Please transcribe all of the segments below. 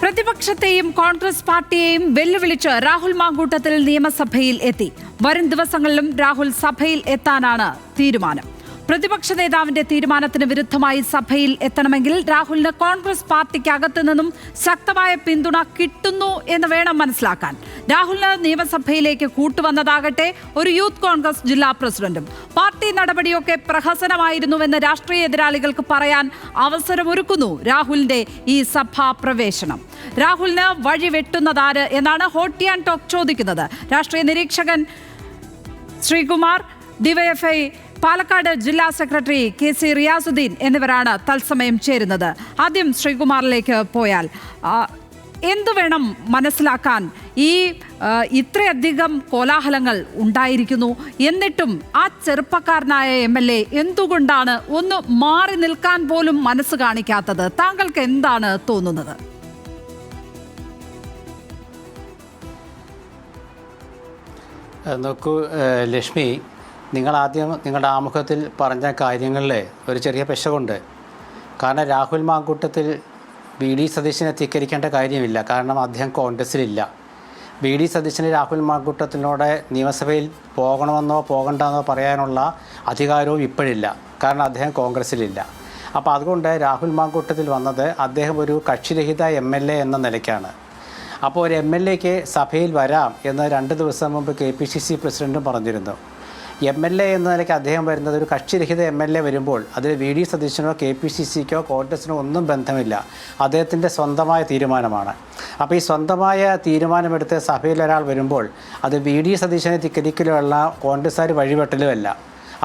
പ്രതിപക്ഷത്തെയും കോൺഗ്രസ് പാർട്ടിയെയും വെല്ലുവിളിച്ച് രാഹുൽ മാങ്കൂട്ടത്തിൽ നിയമസഭയിൽ എത്തി. വരും ദിവസങ്ങളിലും രാഹുൽ സഭയിൽ എത്താനാണ് തീരുമാനം. പ്രതിപക്ഷ നേതാവിന്റെ തീരുമാനത്തിന് വിരുദ്ധമായി സഭയിൽ എത്തണമെങ്കിൽ രാഹുലിന് കോൺഗ്രസ് പാർട്ടിക്ക് അകത്തു നിന്നും ശക്തമായ പിന്തുണ കിട്ടുന്നു എന്ന് വേണം മനസ്സിലാക്കാൻ. രാഹുലിന് നിയമസഭയിലേക്ക് കൂട്ടുവന്നതാകട്ടെ ഒരു യൂത്ത് കോൺഗ്രസ് ജില്ലാ പ്രസിഡന്റും. പാർട്ടി നടപടിയൊക്കെ പ്രഹസനമായിരുന്നുവെന്ന് രാഷ്ട്രീയ എതിരാളികൾക്ക് പറയാൻ അവസരമൊരുക്കുന്നു രാഹുലിന്റെ ഈ സഭാ പ്രവേശനം. രാഹുലിന് വഴി വെട്ടുന്നതാര് എന്നാണ് ഹോട്ട് ആൻഡ് ടോക്ക് ചോദിക്കുന്നത്. രാഷ്ട്രീയ നിരീക്ഷകൻ ശ്രീകുമാർ, ഡിവൈഎഫ്ഐ പാലക്കാട് ജില്ലാ സെക്രട്ടറി KC റിയാസുദ്ദീൻ എന്നിവരാണ് തത്സമയം ചേരുന്നത്. ആദ്യം ശ്രീകുമാറിലേക്ക് പോയാൽ എന്തു വേണം മനസ്സിലാക്കാൻ? ഇത്രയധികം കോലാഹലങ്ങൾ ഉണ്ടായിരിക്കുന്നു, എന്നിട്ടും ആ ചെറുപ്പക്കാരനായ MLA എന്തുകൊണ്ടാണ് ഒന്ന് മാറി നിൽക്കാൻ പോലും മനസ്സ് കാണിക്കാത്തത്? താങ്കൾക്ക് എന്താണ് തോന്നുന്നത്? നോക്കൂ ലക്ഷ്മി, നിങ്ങളാദ്യം നിങ്ങളുടെ ആമുഖത്തിൽ പറഞ്ഞ കാര്യങ്ങളിൽ ഒരു ചെറിയ പെശകുണ്ട്. കാരണം രാഹുൽ മാങ്കൂട്ടത്തിൽ VD സതീശനെ ധിക്കരിക്കേണ്ട കാര്യമില്ല. കാരണം അദ്ദേഹം കോൺഗ്രസ്സിലില്ല. VD സതീശന് രാഹുൽ മാങ്കൂട്ടത്തിനോട് നിയമസഭയിൽ പോകണമെന്നോ പോകണ്ടെന്നോ പറയാനുള്ള അധികാരവും ഇപ്പോഴില്ല. കാരണം അദ്ദേഹം കോൺഗ്രസ്സിലില്ല. അപ്പോൾ അതുകൊണ്ട് രാഹുൽ മാങ്കൂട്ടത്തിൽ വന്നത് അദ്ദേഹം ഒരു കക്ഷിരഹിത MLA എന്ന നിലയ്ക്കാണ്. അപ്പോൾ ഒരു MLAക്ക് സഭയിൽ വരാം എന്ന് 2 ദിവസം മുമ്പ് KPCC പ്രസിഡൻറ്റും പറഞ്ഞിരുന്നു. MLA എന്ന നിലയ്ക്ക് അദ്ദേഹം വരുന്നത് ഒരു കക്ഷിരഹിത MLA വരുമ്പോൾ അതിൽ VD സതീശനോ KPCCക്കോ കോൺഗ്രസിനോ ഒന്നും ബന്ധമില്ല. അദ്ദേഹത്തിൻ്റെ സ്വന്തമായ തീരുമാനമാണ്. അപ്പോൾ ഈ സ്വന്തമായ തീരുമാനമെടുത്ത് സഭയിൽ ഒരാൾ വരുമ്പോൾ അത് VD സതീശനെ ധിക്കരിക്കലുമല്ല, കോൺഗ്രസ്സുകാർ വഴിവെട്ടലുമല്ല.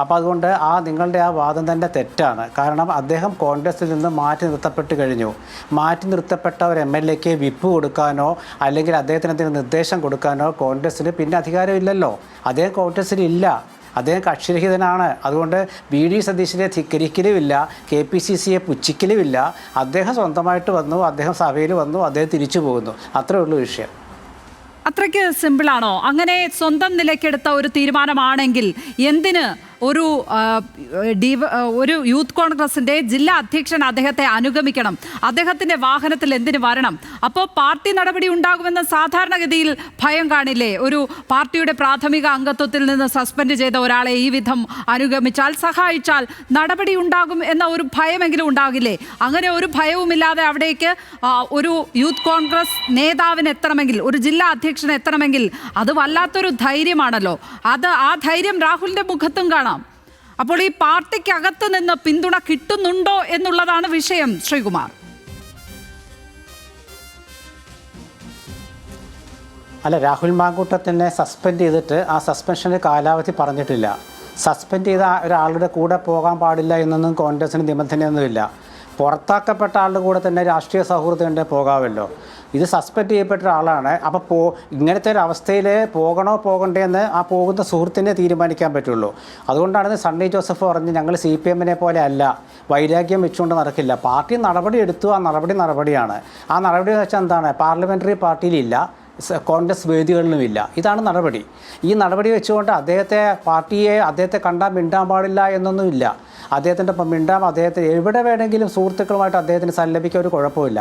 അപ്പോൾ അതുകൊണ്ട് നിങ്ങളുടെ വാദം തന്നെ തെറ്റാണ്. കാരണം അദ്ദേഹം കോൺഗ്രസിൽ നിന്ന് മാറ്റി നിർത്തപ്പെട്ട് കഴിഞ്ഞു. മാറ്റി നിർത്തപ്പെട്ട ഒരു MLAക്ക് വിപ്പ് കൊടുക്കാനോ അല്ലെങ്കിൽ അദ്ദേഹത്തിന് എന്തെങ്കിലും നിർദ്ദേശം കൊടുക്കാനോ കോൺഗ്രസ്സിന് പിന്നെ അധികാരമില്ലല്ലോ. അദ്ദേഹം കോൺഗ്രസ്സിലില്ല, അദ്ദേഹം കക്ഷിരഹിതനാണ്. അതുകൊണ്ട് VD സതീശനെ ധിക്കരിക്കലുമില്ല, KPCCയെ പുച്ഛിക്കലുമില്ല. അദ്ദേഹം സ്വന്തമായിട്ട് വന്നു, അദ്ദേഹം സഭയിൽ വന്നു, അദ്ദേഹം തിരിച്ചു പോകുന്നു. അത്രേ ഉള്ളൂ വിഷയം. അത്രയ്ക്ക് സിമ്പിളാണോ? അങ്ങനെ സ്വന്തം നിലയ്ക്കെടുത്ത ഒരു തീരുമാനമാണെങ്കിൽ എന്തിന് ഒരു യൂത്ത് കോൺഗ്രസിന്റെ ജില്ലാ അധ്യക്ഷൻ അദ്ദേഹത്തെ അനുഗമിക്കണം? അദ്ദേഹത്തിന്റെ വാഹനത്തിൽ എന്തിന് വരണം? അപ്പോൾ പാർട്ടി നടപടി ഉണ്ടാകുമെന്ന് സാധാരണഗതിയിൽ ഭയം കാണില്ലേ? ഒരു പാർട്ടിയുടെ പ്രാഥമിക അംഗത്വത്തിൽ നിന്ന് സസ്പെൻഡ് ചെയ്ത ഒരാളെ ഈ വിധം അനുഗമിച്ചാൽ, സഹായിച്ചാൽ നടപടി ഉണ്ടാകും എന്ന ഒരു ഭയമെങ്കിലും ഉണ്ടാകില്ലേ? അങ്ങനെ ഒരു ഭയവുമില്ലാതെ അവിടേക്ക് ഒരു യൂത്ത് കോൺഗ്രസ് നേതാവിന് എത്തണമെങ്കിൽ, ഒരു ജില്ലാ അധ്യക്ഷൻ എത്തണമെങ്കിൽ അത് വല്ലാത്തൊരു ധൈര്യമാണല്ലോ. ആ ധൈര്യം രാഹുലിന്റെ മുഖത്തും കാണാം. അപ്പോൾ ഈ പാർട്ടിക്കകത്ത് നിന്ന് പിന്തുണ കിട്ടുന്നുണ്ടോ എന്നുള്ളതാണ് വിഷയം. ശ്രീകുമാർ, അല്ല, രാഹുൽ മാങ്കൂട്ടത്തിനെ സസ്പെൻഡ് ചെയ്തിട്ട് ആ സസ്പെൻഷന് കാലാവധി പറഞ്ഞിട്ടില്ല. സസ്പെൻഡ് ചെയ്ത ഒരാളുടെ കൂടെ പോകാൻ പാടില്ല എന്നൊന്നും കോൺഗ്രസിന് നിബന്ധനയൊന്നുമില്ല. പുറത്താക്കപ്പെട്ട ആളുടെ കൂടെ തന്നെ രാഷ്ട്രീയ സൗഹൃദം ഉണ്ട്, പോകാമല്ലോ. ഇത് സസ്പെൻഡ് ചെയ്യപ്പെട്ട ഒരാളാണ്. അപ്പോൾ ഇങ്ങനത്തെ ഒരു അവസ്ഥയിൽ പോകണോ പോകണ്ടേ എന്ന് ആ പോകുന്ന സുഹൃത്തിനെ തീരുമാനിക്കാൻ പറ്റുള്ളൂ. അതുകൊണ്ടാണ് സണ്ണി ജോസഫ് പറഞ്ഞ് ഞങ്ങൾ CPMനെ പോലെ അല്ല, വൈരാഗ്യം വെച്ചുകൊണ്ട് നടക്കില്ല. പാർട്ടി നടപടി എടുത്തു, ആ നടപടിയാണ്. ആ നടപടി എന്ന് വെച്ചാൽ എന്താണ്? പാർലമെൻ്ററി പാർട്ടിയിലില്ല, കോൺഗ്രസ് വേദികളിലുമില്ല. ഇതാണ് നടപടി. ഈ നടപടി വെച്ചുകൊണ്ട് അദ്ദേഹത്തെ കണ്ടാൽ മിണ്ടാൻ പാടില്ല എന്നൊന്നുമില്ല. അദ്ദേഹത്തിൻ്റെ ഒപ്പം മിണ്ടാം, അദ്ദേഹത്തെ എവിടെ വേണമെങ്കിലും സുഹൃത്തുക്കളുമായിട്ട് അദ്ദേഹത്തിന് സല്ലപിക്കാൻ ഒരു കുഴപ്പമില്ല.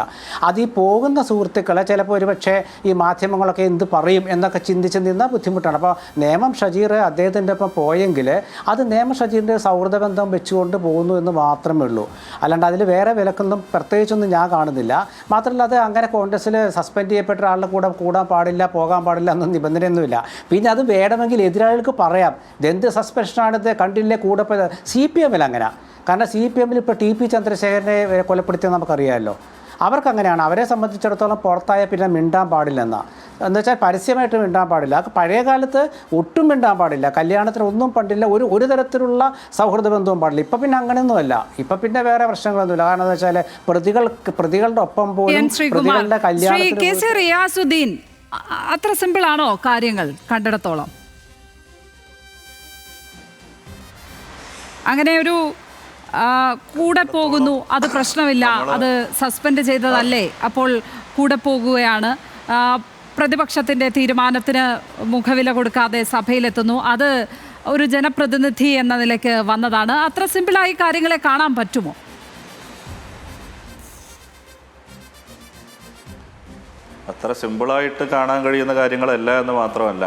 ഈ പോകുന്ന സുഹൃത്തുക്കളെ ചിലപ്പോൾ ഒരുപക്ഷെ ഈ മാധ്യമങ്ങളൊക്കെ എന്ത് പറയും എന്നൊക്കെ ചിന്തിച്ച് നിന്നാൽ ബുദ്ധിമുട്ടാണ്. അപ്പോൾ നേമം ഷജീർ അദ്ദേഹത്തിൻ്റെ ഒപ്പം പോയെങ്കിൽ അത് നേമം ഷജീറിൻ്റെ സൗഹൃദ ബന്ധം വെച്ചുകൊണ്ട് പോകുന്നു എന്ന് മാത്രമേ ഉള്ളൂ. അല്ലാണ്ട് അതിൽ വേറെ വിലക്കൊന്നും പ്രത്യേകിച്ചൊന്നും ഞാൻ കാണുന്നില്ല. മാത്രമല്ല, അത് അങ്ങനെ കോൺഗ്രസ്സിൽ സസ്പെൻഡ് ചെയ്യപ്പെട്ട ഒരാളുടെ കൂടെ കൂടാൻ പാടില്ല, പോകാൻ പാടില്ല എന്നൊന്നും നിബന്ധനയൊന്നുമില്ല. പിന്നെ അത് വേണമെങ്കിൽ എതിരാളികൾക്ക് പറയാം, ഇതെന്ത് സസ്പെൻഷനാണിത്, കണ്ടില്ലേ കൂടെ പോയത്. CPMൽ അങ്ങനെ. കാരണം CPMൽ ഇപ്പോൾ TP ചന്ദ്രശേഖരനെ കൊലപ്പെടുത്തിയത് നമുക്കറിയാമല്ലോ. അവർക്കങ്ങനെയാണ്. അവരെ സംബന്ധിച്ചിടത്തോളം പുറത്തായ പിന്നെ മിണ്ടാൻ പാടില്ലെന്നാണ്. എന്ന് വെച്ചാൽ പരസ്യമായിട്ട് മിണ്ടാൻ പാടില്ല. പഴയ കാലത്ത് ഒട്ടും മിണ്ടാൻ പാടില്ല, കല്യാണത്തിന് ഒന്നും പണ്ടില്ല, ഒരു തരത്തിലുള്ള സൗഹൃദ ബന്ധവും പാടില്ല. ഇപ്പം പിന്നെ അങ്ങനെയൊന്നുമല്ല. ഇപ്പം പിന്നെ വേറെ പ്രശ്നങ്ങളൊന്നുമില്ല. കാരണം എന്താ വെച്ചാൽ പ്രതികളുടെ ഒപ്പം പോലും പ്രതികളുടെ കല്യാണത്തിന്. KC റിയാസുദ്ദീൻ, അത്ര സിമ്പിളാണോ കാര്യങ്ങൾ കണ്ടിടത്തോളം? അങ്ങനെ ഒരു കൂടെ പോകുന്നു, അത് പ്രശ്നമില്ല, അത് സസ്പെൻഡ് ചെയ്തതല്ലേ, അപ്പോൾ കൂടെ പോകുകയാണ്. പ്രതിപക്ഷത്തിൻ്റെ തീരുമാനത്തിന് മുഖവില കൊടുക്കാതെ സഭയിലെത്തുന്നു. അത് ഒരു ജനപ്രതിനിധി എന്ന നിലയ്ക്ക് വന്നതാണ്. അത്ര സിമ്പിളായി കാര്യങ്ങളെ കാണാൻ പറ്റുമോ? അത്ര സിമ്പിളായിട്ട് കാണാൻ കഴിയുന്ന കാര്യങ്ങളല്ല എന്ന് മാത്രമല്ല,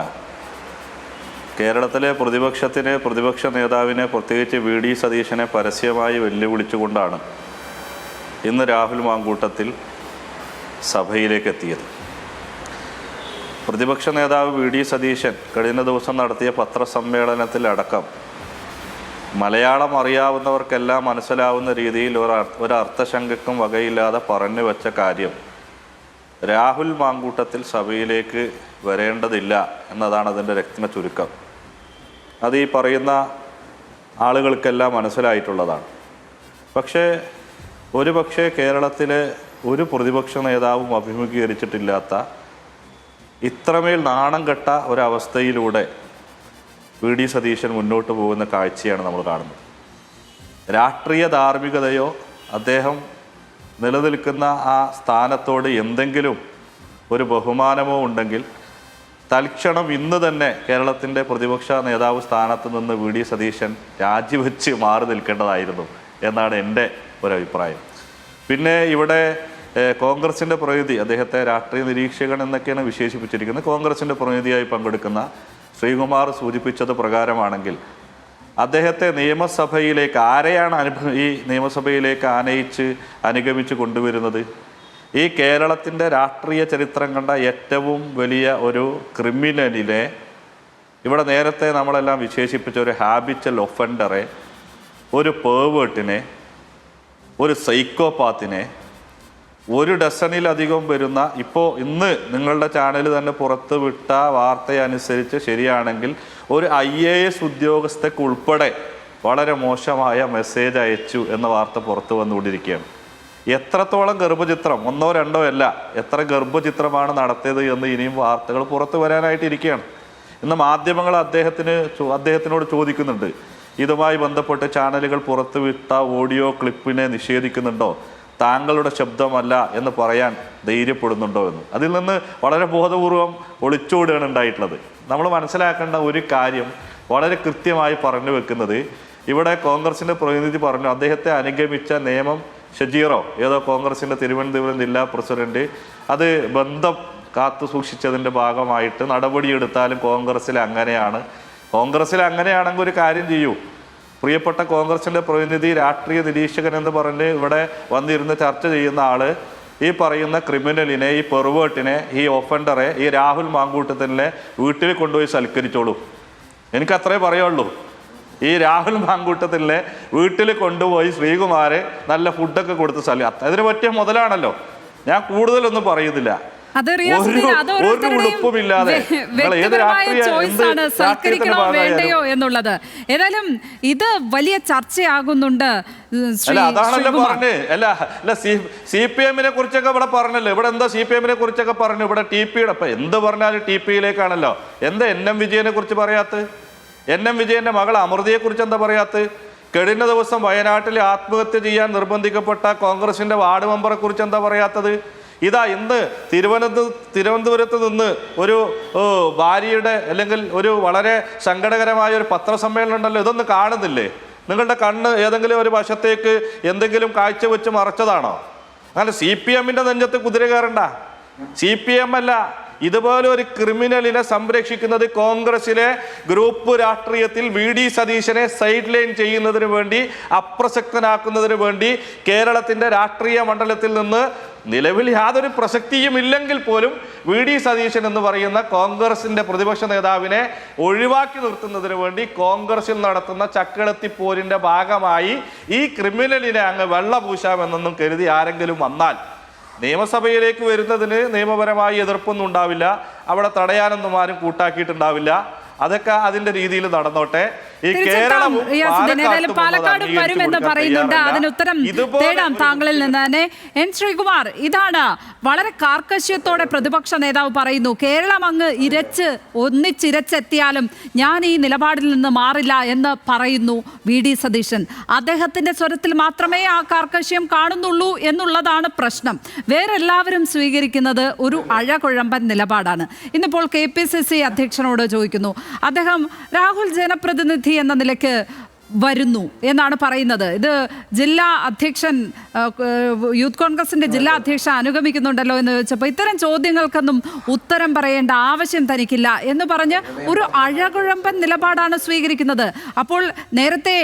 കേരളത്തിലെ പ്രതിപക്ഷ നേതാവിനെ, പ്രത്യേകിച്ച് VD സതീശനെ പരസ്യമായി വെല്ലുവിളിച്ചുകൊണ്ടാണ് ഇന്ന് രാഹുൽ മാങ്കൂട്ടത്തിൽ സഭയിലേക്ക് എത്തിയത്. പ്രതിപക്ഷ നേതാവ് VD സതീശൻ കഴിഞ്ഞ ദിവസം നടത്തിയ പത്രസമ്മേളനത്തിലടക്കം മലയാളം അറിയാവുന്നവർക്കെല്ലാം മനസ്സിലാവുന്ന രീതിയിൽ ഒരർത്ഥശങ്കയ്ക്കും വകയില്ലാതെ പറഞ്ഞു വെച്ച കാര്യം രാഹുൽ മാങ്കൂട്ടത്തിൽ സഭയിലേക്ക് വരേണ്ടതില്ല എന്നതാണ് അതിൻ്റെ രത്ന ചുരുക്കം. അത് ഈ പറയുന്ന ആളുകൾക്കെല്ലാം മനസ്സിലായിട്ടുള്ളതാണ്. പക്ഷേ ഒരുപക്ഷെ കേരളത്തിലെ ഒരു പ്രതിപക്ഷ നേതാവും അഭിമുഖീകരിച്ചിട്ടില്ലാത്ത ഇത്രമേൽ നാണം കെട്ട ഒരവസ്ഥയിലൂടെ VD സതീശൻ മുന്നോട്ട് പോകുന്ന കാഴ്ചയാണ് നമ്മൾ കാണുന്നത്. രാഷ്ട്രീയ ധാർമ്മികതയോ അദ്ദേഹം നിലനിൽക്കുന്ന ആ സ്ഥാനത്തോട് എന്തെങ്കിലും ഒരു ബഹുമാനമോ ഉണ്ടെങ്കിൽ തൽക്ഷണം ഇന്ന് തന്നെ കേരളത്തിൻ്റെ പ്രതിപക്ഷ നേതാവ് സ്ഥാനത്ത് നിന്ന് VD സതീശൻ രാജിവെച്ച് മാറി നിൽക്കേണ്ടതായിരുന്നു എന്നാണ് എൻ്റെ ഒരഭിപ്രായം. പിന്നെ ഇവിടെ കോൺഗ്രസിൻ്റെ പ്രതിനിധി, അദ്ദേഹത്തെ രാഷ്ട്രീയ നിരീക്ഷകൻ എന്നൊക്കെയാണ് വിശേഷിപ്പിച്ചിരിക്കുന്നത്, കോൺഗ്രസിൻ്റെ പ്രതിനിധിയായി പങ്കെടുക്കുന്ന ശ്രീകുമാർ സൂചിപ്പിച്ചത് പ്രകാരമാണെങ്കിൽ അദ്ദേഹത്തെ നിയമസഭയിലേക്ക് ആരെയാണ് ഈ നിയമസഭയിലേക്ക് അനുഗമിച്ച് കൊണ്ടുവരുന്നത്? ഈ കേരളത്തിൻ്റെ രാഷ്ട്രീയ ചരിത്രം കണ്ട ഏറ്റവും വലിയ ഒരു ക്രിമിനലിനെ, ഇവിടെ നേരത്തെ നമ്മളെല്ലാം വിശേഷിപ്പിച്ച ഒരു ഹാബിച്വൽ ഒഫൻഡറെ, ഒരു പേവേർട്ടിനെ, ഒരു സൈക്കോപാത്തിനെ, ഒരു ഡസണിലധികം വരുന്ന, ഇപ്പോൾ ഇന്ന് നിങ്ങളുടെ ചാനൽ തന്നെ പുറത്ത് വിട്ട വാർത്തയനുസരിച്ച് ശരിയാണെങ്കിൽ ഒരു IAS ഉദ്യോഗസ്ഥർക്ക് ഉൾപ്പെടെ വളരെ മോശമായ മെസ്സേജ് അയച്ചു എന്ന വാർത്ത പുറത്തു വന്നുകൊണ്ടിരിക്കുകയാണ്. എത്രത്തോളം ഗർഭചിത്രം, 1 2 അല്ല, എത്ര ഗർഭചിത്രമാണ് നടത്തിയത് എന്ന് ഇനിയും വാർത്തകൾ പുറത്തു വരാനായിട്ടിരിക്കുകയാണ്. ഇന്ന് മാധ്യമങ്ങൾ അദ്ദേഹത്തിനോട് ചോദിക്കുന്നുണ്ട്, ഇതുമായി ബന്ധപ്പെട്ട് ചാനലുകൾ പുറത്തുവിട്ട ഓഡിയോ ക്ലിപ്പിനെ നിഷേധിക്കുന്നുണ്ടോ, താങ്കളുടെ ശബ്ദമല്ല എന്ന് പറയാൻ ധൈര്യപ്പെടുന്നുണ്ടോ എന്ന്. അതിൽ നിന്ന് വളരെ ബോധപൂർവം ഒളിച്ചോടുകയാണ് ഉണ്ടായിട്ടുള്ളത്. നമ്മൾ മനസ്സിലാക്കേണ്ട ഒരു കാര്യം വളരെ കൃത്യമായി പറഞ്ഞു വെക്കുന്നത്, ഇവിടെ കോൺഗ്രസിൻ്റെ പ്രതിനിധി പറഞ്ഞു അദ്ദേഹത്തെ അനുഗമിച്ച നേമം ഷജീറോ ഏതോ കോൺഗ്രസിൻ്റെ തിരുവനന്തപുരം ജില്ലാ പ്രസിഡന്റ് അത് ബന്ധം കാത്തു സൂക്ഷിച്ചതിൻ്റെ ഭാഗമായിട്ട് നടപടിയെടുത്താലും കോൺഗ്രസ്സിൽ അങ്ങനെയാണെങ്കിൽ ഒരു കാര്യം ചെയ്യൂ, പ്രിയപ്പെട്ട കോൺഗ്രസിൻ്റെ പ്രതിനിധി, രാഷ്ട്രീയ നിരീക്ഷകൻ എന്ന് പറഞ്ഞ് ഇവിടെ വന്നിരുന്ന് ചർച്ച ചെയ്യുന്ന ആള് ഈ പറയുന്ന ക്രിമിനലിനെ, ഈ പെർവേർട്ടിനെ, ഈ ഒഫൻഡറെ, ഈ രാഹുൽ മാങ്കൂട്ടത്തിനെ വീട്ടിൽ കൊണ്ടുപോയി സൽക്കരിച്ചോളൂ. എനിക്കത്രേ പറയുള്ളൂ. ഈ രാഹുൽ മാങ്കൂട്ടത്തിനെ വീട്ടിൽ കൊണ്ടുപോയി ശ്രീകുമാർ നല്ല ഫുഡൊക്കെ കൊടുത്ത് അതിന് പറ്റിയ മുതലാണല്ലോ. ഞാൻ കൂടുതലൊന്നും പറയുന്നില്ല. വേണ്ടയോ എന്നുള്ളത് ഏതായാലും ഇത് വലിയ ചർച്ചയാകുന്നുണ്ട്. അതാണല്ലോ പറഞ്ഞ്. CPM-നെ കുറിച്ചൊക്കെ ഇവിടെ പറഞ്ഞല്ലോ. ഇവിടെ എന്താ CPM-നെ കുറിച്ചൊക്കെ പറഞ്ഞു. ഇവിടെ TP-യുടെ ഇപ്പൊ എന്ത് പറഞ്ഞാലും TP-യിലേക്കാണല്ലോ. എന്താ NM വിജയനെ കുറിച്ച് പറയാത്ത? NM വിജയന്റെ മകൾ അമൃതയെ കുറിച്ച് എന്താ പറയാത്ത? കഴിഞ്ഞ ദിവസം വയനാട്ടിൽ ആത്മഹത്യ ചെയ്യാൻ നിർബന്ധിക്കപ്പെട്ട കോൺഗ്രസിന്റെ വാർഡ് മെമ്പറെ കുറിച്ച് എന്താ പറയാത്തത്? ഇതാ ഇന്ന് തിരുവനന്തപുരത്ത് നിന്ന് ഒരു ഭാര്യയുടെ അല്ലെങ്കിൽ ഒരു വളരെ സങ്കടകരമായ ഒരു പത്രസമ്മേളനം ഉണ്ടല്ലോ. ഇതൊന്നും കാണുന്നില്ലേ? നിങ്ങളുടെ കണ്ണ് ഏതെങ്കിലും ഒരു വശത്തേക്ക് എന്തെങ്കിലും കാഴ്ചവെച്ച് മറച്ചതാണോ? അങ്ങനെ CPM-ന്റെ നെഞ്ചത്ത് കുതിര കയറണ്ട. CPM അല്ല, ഇതുപോലെ ഒരു ക്രിമിനലിനെ സംരക്ഷിക്കുന്നത് കോൺഗ്രസിലെ ഗ്രൂപ്പ് രാഷ്ട്രീയത്തിൽ VD സതീശനെ സൈഡ് ലൈൻ ചെയ്യുന്നതിന് വേണ്ടി, അപ്രസക്തനാക്കുന്നതിന് വേണ്ടി കേരളത്തിൻ്റെ രാഷ്ട്രീയ മണ്ഡലത്തിൽ നിന്ന് നിലവിൽ യാതൊരു പ്രസക്തിയും ഇല്ലെങ്കിൽ പോലും VD സതീശൻ എന്ന് പറയുന്ന കോൺഗ്രസിന്റെ പ്രതിപക്ഷ നേതാവിനെ ഒഴിവാക്കി നിർത്തുന്നതിന് വേണ്ടി കോൺഗ്രസിൽ നടത്തുന്ന ചക്കളത്തിപ്പോരിന്റെ ഭാഗമായി ഈ ക്രിമിനലിനെ അങ്ങ് വെള്ളപൂശാമെന്നൊന്നും കരുതി ആരെങ്കിലും വന്നാൽ നിയമസഭയിലേക്ക് വരുന്നതിന് നിയമപരമായി എതിർപ്പൊന്നും ഉണ്ടാവില്ല. അവിടെ തടയാനൊന്നും ആരും കൂട്ടാക്കിയിട്ടുണ്ടാവില്ല. അതൊക്കെ അതിന്റെ രീതിയിൽ നടന്നോട്ടെ. ഈ കേരളം പാലക്കാട് വരുമെന്ന് പറയുന്നുണ്ട്. അതിന് ഉത്തരം തേടാം താങ്കളിൽ നിന്ന് തന്നെ. ശ്രീകുമാർ, ഇതാണ് വളരെ കാർക്കശ്യത്തോടെ പ്രതിപക്ഷ നേതാവ് പറയുന്നു, കേരളം അങ്ങ് ഒന്നിച്ചിരച്ചെത്തിയാലും ഞാൻ ഈ നിലപാടിൽ നിന്ന് മാറില്ല എന്ന് പറയുന്നു VD സതീശൻ. അദ്ദേഹത്തിന്റെ സ്വരത്തിൽ മാത്രമേ ആ കാർക്കശ്യം കാണുന്നുള്ളൂ എന്നുള്ളതാണ് പ്രശ്നം. വേറെല്ലാവരും സ്വീകരിക്കുന്നത് ഒരു അഴകുഴമ്പൻ നിലപാടാണ്. ഇന്നിപ്പോൾ KPCC അധ്യക്ഷനോട് ചോദിക്കുന്നു, അദ്ദേഹം രാഹുൽ ജനപ്രതിനിധി എന്ന നിലയ്ക്ക് വരുന്നു എന്നാണ് പറയുന്നത്. ഇത് ജില്ലാ അധ്യക്ഷൻ യൂത്ത് കോൺഗ്രസിന്റെ ജില്ലാ അധ്യക്ഷൻ അനുഗമിക്കുന്നുണ്ടല്ലോ എന്ന് ചോദിച്ചപ്പോൾ ഇത്തരം ചോദ്യങ്ങൾക്കൊന്നും ഉത്തരം പറയേണ്ട ആവശ്യം തനിക്കില്ല എന്ന് പറഞ്ഞ് ഒരു അഴകുഴമ്പൻ നിലപാടാണ് സ്വീകരിക്കുന്നത്. അപ്പോൾ നേരത്തെ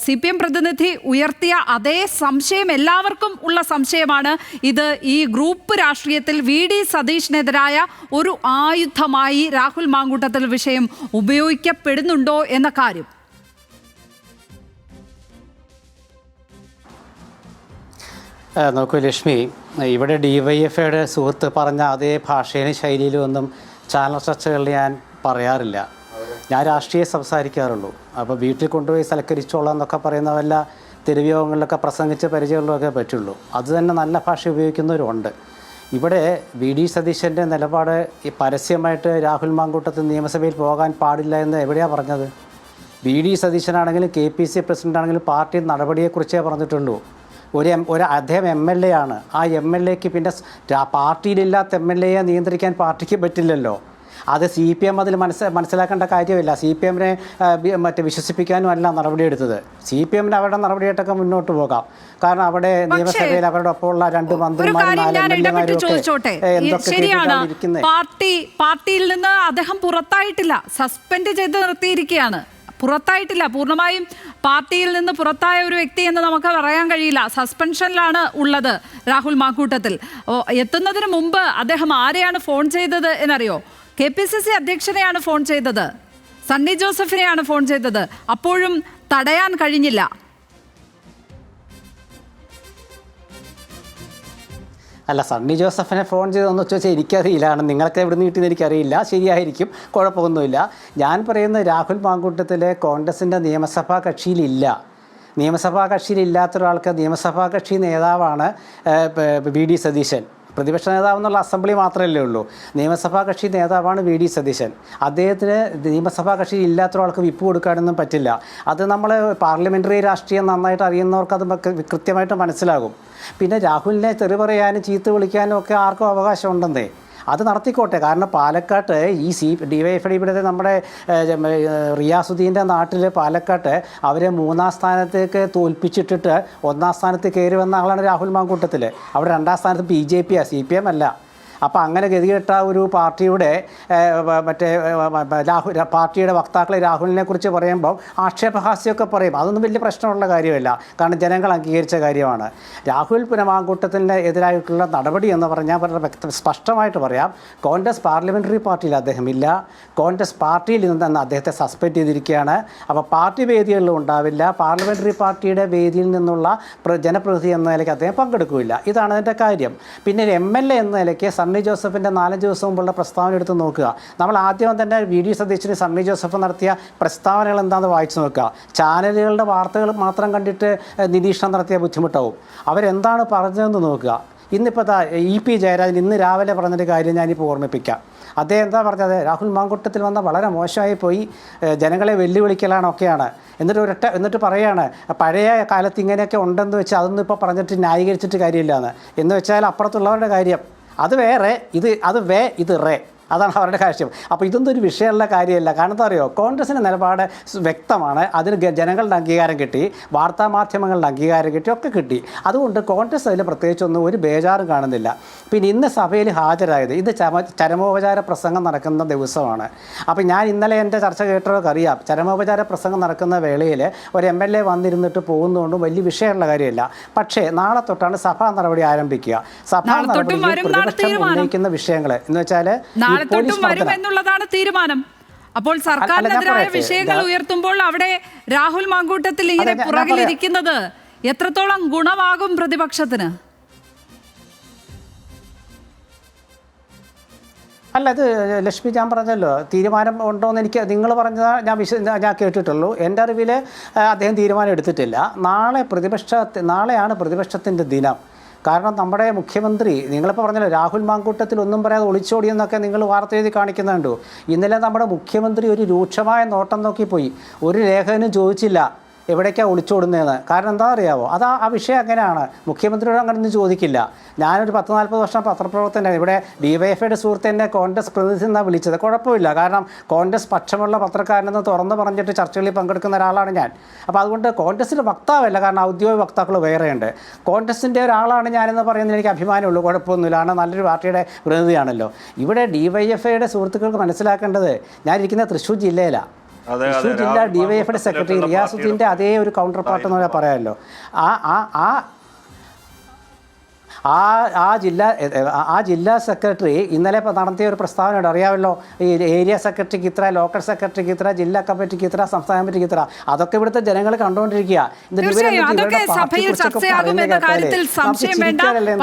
CPM പ്രതിനിധി ഉയർത്തിയ അതേ സംശയം എല്ലാവർക്കും ഉള്ള സംശയമാണ്. ഇത് ഈ ഗ്രൂപ്പ് രാഷ്ട്രീയത്തിൽ VD സതീഷിനെതിരായ ഒരു ആയുധമായി രാഹുൽ മാങ്കൂട്ടത്തിൽ വിഷയം ഉപയോഗിക്കപ്പെടുന്നുണ്ടോ എന്ന കാര്യം. നോക്കൂ ലക്ഷ്മി, ഇവിടെ DYFIയുടെ സുഹൃത്ത് പറഞ്ഞ അതേ ഭാഷയിലും ശൈലിയിലും ഒന്നും ചാനൽ ചർച്ചകളിൽ ഞാൻ പറയാറില്ല. ഞാൻ രാഷ്ട്രീയം സംസാരിക്കാറുള്ളൂ. അപ്പോൾ വീട്ടിൽ കൊണ്ടുപോയി സൽക്കരിച്ചോളാം എന്നൊക്കെ പറയുന്ന വല്ല തെരുവയോഗങ്ങളിലൊക്കെ പ്രസംഗിച്ച് പരിചയമുള്ളതൊക്കെ പറ്റുള്ളൂ. അത് തന്നെ നല്ല ഭാഷ ഉപയോഗിക്കുന്നവരുണ്ട്. ഇവിടെ VD സതീശൻ്റെ നിലപാട് ഈ പരസ്യമായിട്ട് രാഹുൽ മാങ്കൂട്ടത്തിൽ നിയമസഭയിൽ പോകാൻ പാടില്ല എന്ന് എവിടെയാണ് പറഞ്ഞത്? VD സതീശനാണെങ്കിലും KPC പ്രസിഡൻ്റാണെങ്കിലും പാർട്ടി നടപടിയെക്കുറിച്ചേ പറഞ്ഞിട്ടുള്ളൂ. അദ്ദേഹം MLA ആണ്. ആ MLAക്ക് പിന്നെ പാർട്ടിയിലില്ലാത്ത MLAയെ നിയന്ത്രിക്കാൻ പാർട്ടിക്ക് പറ്റില്ലല്ലോ. അത് CPM അതിൽ മനസ്സിലാക്കേണ്ട കാര്യമില്ല. CPMനെ വിശ്വസിപ്പിക്കാനും അല്ല നടപടിയെടുത്തത്. CPMന് അവരുടെ നടപടിയായിട്ടൊക്കെ മുന്നോട്ട് പോകാം. കാരണം അവിടെ നിയമസഭയിൽ അവരുടെ ഒപ്പമുള്ള 2 മന്ത്രിമാരും പാർട്ടിയിൽ നിന്ന് അദ്ദേഹം പുറത്തായിട്ടില്ല, സസ്പെൻഡ് ചെയ്ത് നിർത്തിയിരിക്കുകയാണ്. പുറത്തായിട്ടില്ല, പൂർണ്ണമായും പാർട്ടിയിൽ നിന്ന് പുറത്തായ ഒരു വ്യക്തി എന്ന് നമുക്ക് പറയാൻ കഴിയില്ല. സസ്പെൻഷനിലാണ് ഉള്ളത് രാഹുൽ മാങ്കൂട്ടത്തിൽ. എത്തുന്നതിന് മുമ്പ് അദ്ദേഹം ആരെയാണ് ഫോൺ ചെയ്തത് എന്നറിയോ? KPCC അധ്യക്ഷനെയാണ് ഫോൺ ചെയ്തത്, സണ്ണി ജോസഫിനെയാണ് ഫോൺ ചെയ്തത്. അപ്പോഴും തടയാൻ കഴിഞ്ഞില്ല. അല്ല, സണ്ണി ജോസഫിനെ ഫോൺ ചെയ്തതെന്ന് ചോദിച്ചാൽ എനിക്കറിയില്ലാണ്. നിങ്ങൾക്ക് എവിടെ നിന്ന് കിട്ടിയെന്ന് എനിക്കറിയില്ല. ശരിയായിരിക്കും, കുഴപ്പമൊന്നുമില്ല. ഞാൻ പറയുന്നത് രാഹുൽ മാങ്കൂട്ടത്തിൽ കോൺഗ്രസിൻ്റെ നിയമസഭാ കക്ഷിയിലില്ല. നിയമസഭാ കക്ഷിയിലില്ലാത്ത ഒരാൾക്ക് നിയമസഭാ കക്ഷി നേതാവാണ് VD സതീശൻ. പ്രതിപക്ഷ നേതാവ് എന്നുള്ള അസംബ്ലി മാത്രമല്ലേ ഉള്ളൂ. നിയമസഭാ കക്ഷി നേതാവാണ് VD സതീശൻ. അദ്ദേഹത്തിന് നിയമസഭാ കക്ഷിയിൽ ഇല്ലാത്ത ഒരാൾക്ക് വിപ്പ് കൊടുക്കാനൊന്നും പറ്റില്ല. അത് നമ്മൾ പാർലമെൻ്ററി രാഷ്ട്രീയം നന്നായിട്ട് അറിയുന്നവർക്ക് അത് കൃത്യമായിട്ട് മനസ്സിലാകും. പിന്നെ രാഹുലിനെ തെറി പറയാനും ചീത്ത വിളിക്കാനും ഒക്കെ ആർക്കും അവകാശമുണ്ടെന്നേ. അത് നടത്തിക്കോട്ടെ. കാരണം പാലക്കാട്ട് ഈ DYFI ഇവിടുത്തെ നമ്മുടെ റിയാസുദ്ദീൻ്റെ നാട്ടിൽ പാലക്കാട്ട് അവരെ 3ാം സ്ഥാനത്തേക്ക് തോൽപ്പിച്ചിട്ടിട്ട് 1ാം സ്ഥാനത്ത് കയറി വന്ന ആളാണ് രാഹുൽ മാങ്കൂട്ടത്തിൽ. അവിടെ 2ാം സ്ഥാനത്ത് BJP CPM അല്ല. അപ്പോൾ അങ്ങനെ ഗതികെട്ട ഒരു പാർട്ടിയുടെ പാർട്ടിയുടെ വക്താക്കളെ രാഹുലിനെ കുറിച്ച് പറയുമ്പോൾ ആക്ഷേപഹാസ്യമൊക്കെ പറയും. അതൊന്നും വലിയ പ്രശ്നമുള്ള കാര്യമല്ല, കാരണം ജനങ്ങൾ അംഗീകരിച്ച കാര്യമാണ്. രാഹുൽ മാങ്കൂട്ടത്തിന് എതിരായിട്ടുള്ള നടപടി എന്ന് പറഞ്ഞാൽ സ്പഷ്ടമായിട്ട് പറയാം, കോൺഗ്രസ് പാർലമെൻ്ററി പാർട്ടിയിൽ അദ്ദേഹം ഇല്ല. കോൺഗ്രസ് പാർട്ടിയിൽ നിന്ന് അദ്ദേഹത്തെ സസ്പെൻഡ് ചെയ്തിരിക്കുകയാണ്. അപ്പോൾ പാർട്ടി വേദികളിലും ഉണ്ടാവില്ല. പാർലമെൻ്ററി പാർട്ടിയുടെ വേദിയിൽ നിന്നുള്ള ജനപ്രതിനിധി എന്ന നിലയ്ക്ക് അദ്ദേഹം പങ്കെടുക്കില്ല. ഇതാണ് അതിൻ്റെ കാര്യം. പിന്നെ MLA എന്ന നിലയ്ക്ക് സണ്ണി ജോസഫിൻ്റെ 4 ദിവസം മുമ്പുള്ള പ്രസ്താവന എടുത്ത് നോക്കുക. നമ്മൾ ആദ്യം തന്നെ VD സതീശന് സണ്ണി ജോസഫ് നടത്തിയ പ്രസ്താവനകൾ എന്താണെന്ന് വായിച്ചു നോക്കുക. ചാനലുകളുടെ വാർത്തകൾ മാത്രം കണ്ടിട്ട് നിരീക്ഷണം നടത്തിയ ബുദ്ധിമുട്ടാവും. അവരെന്താണ് പറഞ്ഞതെന്ന് നോക്കുക. ഇന്നിപ്പോൾ EP ജയരാജൻ ഇന്ന് രാവിലെ പറഞ്ഞൊരു കാര്യം ഞാനിപ്പോൾ ഓർമ്മിപ്പിക്കാം. അദ്ദേഹം എന്താ പറഞ്ഞത്? രാഹുൽ മാങ്കൂട്ടത്തിൽ വന്ന വളരെ മോശമായി പോയി, ജനങ്ങളെ വെല്ലുവിളിക്കലാണൊക്കെയാണ്. എന്നിട്ട് പറയാണ് പഴയ കാലത്ത് ഇങ്ങനെയൊക്കെ ഉണ്ടെന്ന് വെച്ചാൽ അതൊന്നും ഇപ്പോൾ പറഞ്ഞിട്ട് ന്യായീകരിച്ചിട്ട് കാര്യമില്ലാന്ന്. എന്ന് വെച്ചാൽ അപ്പുറത്തുള്ളവരുടെ കാര്യം അത് വേറെ, ഇത് റേ, അതാണ് അവരുടെ കാര്യം. അപ്പോൾ ഇതൊന്നും ഒരു വിഷയമുള്ള കാര്യമല്ല. കാരണം എന്താ അറിയോ, കോൺഗ്രസിൻ്റെ നിലപാട് വ്യക്തമാണ്. അതിന് ജനങ്ങളുടെ അംഗീകാരം കിട്ടി, വാർത്താമാധ്യമങ്ങളുടെ അംഗീകാരം കിട്ടി, ഒക്കെ കിട്ടി. അതുകൊണ്ട് കോൺഗ്രസ് അതിൽ പ്രത്യേകിച്ചൊന്നും ഒരു ബേജാറും കാണുന്നില്ല. പിന്നെ ഇന്ന് സഭയിൽ ഹാജരായത് ഇത് ചരമോപചാര പ്രസംഗം നടക്കുന്ന ദിവസമാണ്. അപ്പോൾ ഞാൻ ഇന്നലെ എൻ്റെ ചർച്ച കേട്ടവർക്ക് അറിയാം, ചരമോപചാര പ്രസംഗം നടക്കുന്ന വേളയിൽ ഒരു MLA വന്നിരുന്നിട്ട് പോകുന്നതുകൊണ്ടും വലിയ വിഷയമുള്ള കാര്യമില്ല. പക്ഷേ നാളെ തൊട്ടാണ് സഭാ നടപടി ആരംഭിക്കുക. സഭാ നടപടി പ്രതിപക്ഷം ഉന്നയിക്കുന്ന വിഷയങ്ങൾ എന്ന് വെച്ചാൽ എന്നുള്ളതാണ് തീരുമാനം. അപ്പോൾ സർക്കാരിനെതിരായ വിഷയങ്ങൾ ഉയർത്തുമ്പോൾ അവിടെ രാഹുൽ മാങ്കൂട്ടത്തിൽ ഇങ്ങനെ പുറകിലിരിക്കുന്നത് എത്രത്തോളം ഗുണമാകും പ്രതിപക്ഷത്തിന്? അല്ല, ഇത് ലക്ഷ്മി ഞാൻ പറഞ്ഞല്ലോ, തീരുമാനം ഉണ്ടോയെന്ന് എനിക്ക് നിങ്ങൾ പറഞ്ഞത് ഞാൻ കേട്ടിട്ടുള്ളൂ. എൻ്റെ അറിവിൽ അദ്ദേഹം തീരുമാനം എടുത്തിട്ടില്ല. നാളെയാണ് പ്രതിപക്ഷത്തിൻ്റെ ദിനം. കാരണം നമ്മുടെ മുഖ്യമന്ത്രി, നിങ്ങളിപ്പോൾ പറഞ്ഞല്ലോ രാഹുൽ മാങ്കൂട്ടത്തിൽ ഒന്നും പറയാതെ ഒളിച്ചോടിയെന്നൊക്കെ നിങ്ങൾ വാർത്ത എഴുതി കാണിക്കുന്നുണ്ടോ. ഇന്നലെ നമ്മുടെ മുഖ്യമന്ത്രി ഒരു രൂക്ഷമായ നോട്ടം നോക്കിപ്പോയി. ഒരു ലേഖകനും ചോദിച്ചില്ല എവിടേക്കാണ് ഒളിച്ചോടുന്നതെന്ന്. കാരണം എന്താ അറിയാമോ, അത് ആ വിഷയം അങ്ങനെയാണ്. മുഖ്യമന്ത്രിയോട് അങ്ങനെയൊന്നും ചോദിക്കില്ല. ഞാനൊരു 10-40 വർഷം പത്രപ്രവർത്തനം, ഇവിടെ ഡിവൈഎഫ്ഐയുടെ സുഹൃത്ത് എന്നെ കോൺഗ്രസ് പ്രതിനിധി എന്നാണ് വിളിച്ചത്. കുഴപ്പമില്ല, കാരണം കോൺഗ്രസ് പക്ഷമുള്ള പത്രക്കാരനെന്ന് തുറന്ന് പറഞ്ഞിട്ട് ചർച്ചകളിൽ പങ്കെടുക്കുന്ന ഒരാളാണ് ഞാൻ. അപ്പോൾ അതുകൊണ്ട് കോൺഗ്രസിൻ്റെ വക്താവല്ല, കാരണം ഔദ്യോഗിക വക്താക്കൾ വേറെയുണ്ട്. കോൺഗ്രസിൻ്റെ ഒരാളാണ് ഞാനെന്ന് പറയുന്നതിൽ എനിക്ക് അഭിമാനമുള്ളൂ, കുഴപ്പമൊന്നുമില്ല. കാരണം നല്ലൊരു പാർട്ടിയുടെ പ്രതിനിധിയാണല്ലോ. ഇവിടെ ഡിവൈഎഫ്ഐയുടെ സുഹൃത്തുക്കൾക്ക് മനസ്സിലാക്കേണ്ടത്, ഞാനിരിക്കുന്ന തൃശ്ശൂർ ജില്ലയിലാണ്. തൃശ്ശൂർ ജില്ല ഡിവൈഎഫ്ഐയുടെ സെക്രട്ടറി റിയാസുദ്ദീൻ്റെ അതേ ഒരു കൗണ്ടർ പാർട്ട് എന്ന് പറയാൻ പറയാമല്ലോ. ആ ജില്ലാ സെക്രട്ടറി ഇന്നലെ നടത്തിയ ഒരു പ്രസ്താവനയുണ്ട്, അറിയാമല്ലോ. ഈ ഏരിയ സെക്രട്ടറിക്ക് ഇത്ര, ലോക്കൽ സെക്രട്ടറിക്ക് ഇത്ര, ജില്ലാ കമ്മിറ്റിക്ക് ഇത്ര, സംസ്ഥാന കമ്മിറ്റിക്ക് ഇത്ര. അതൊക്കെ ഇവിടുത്തെ ജനങ്ങൾ കണ്ടുകൊണ്ടിരിക്കുക.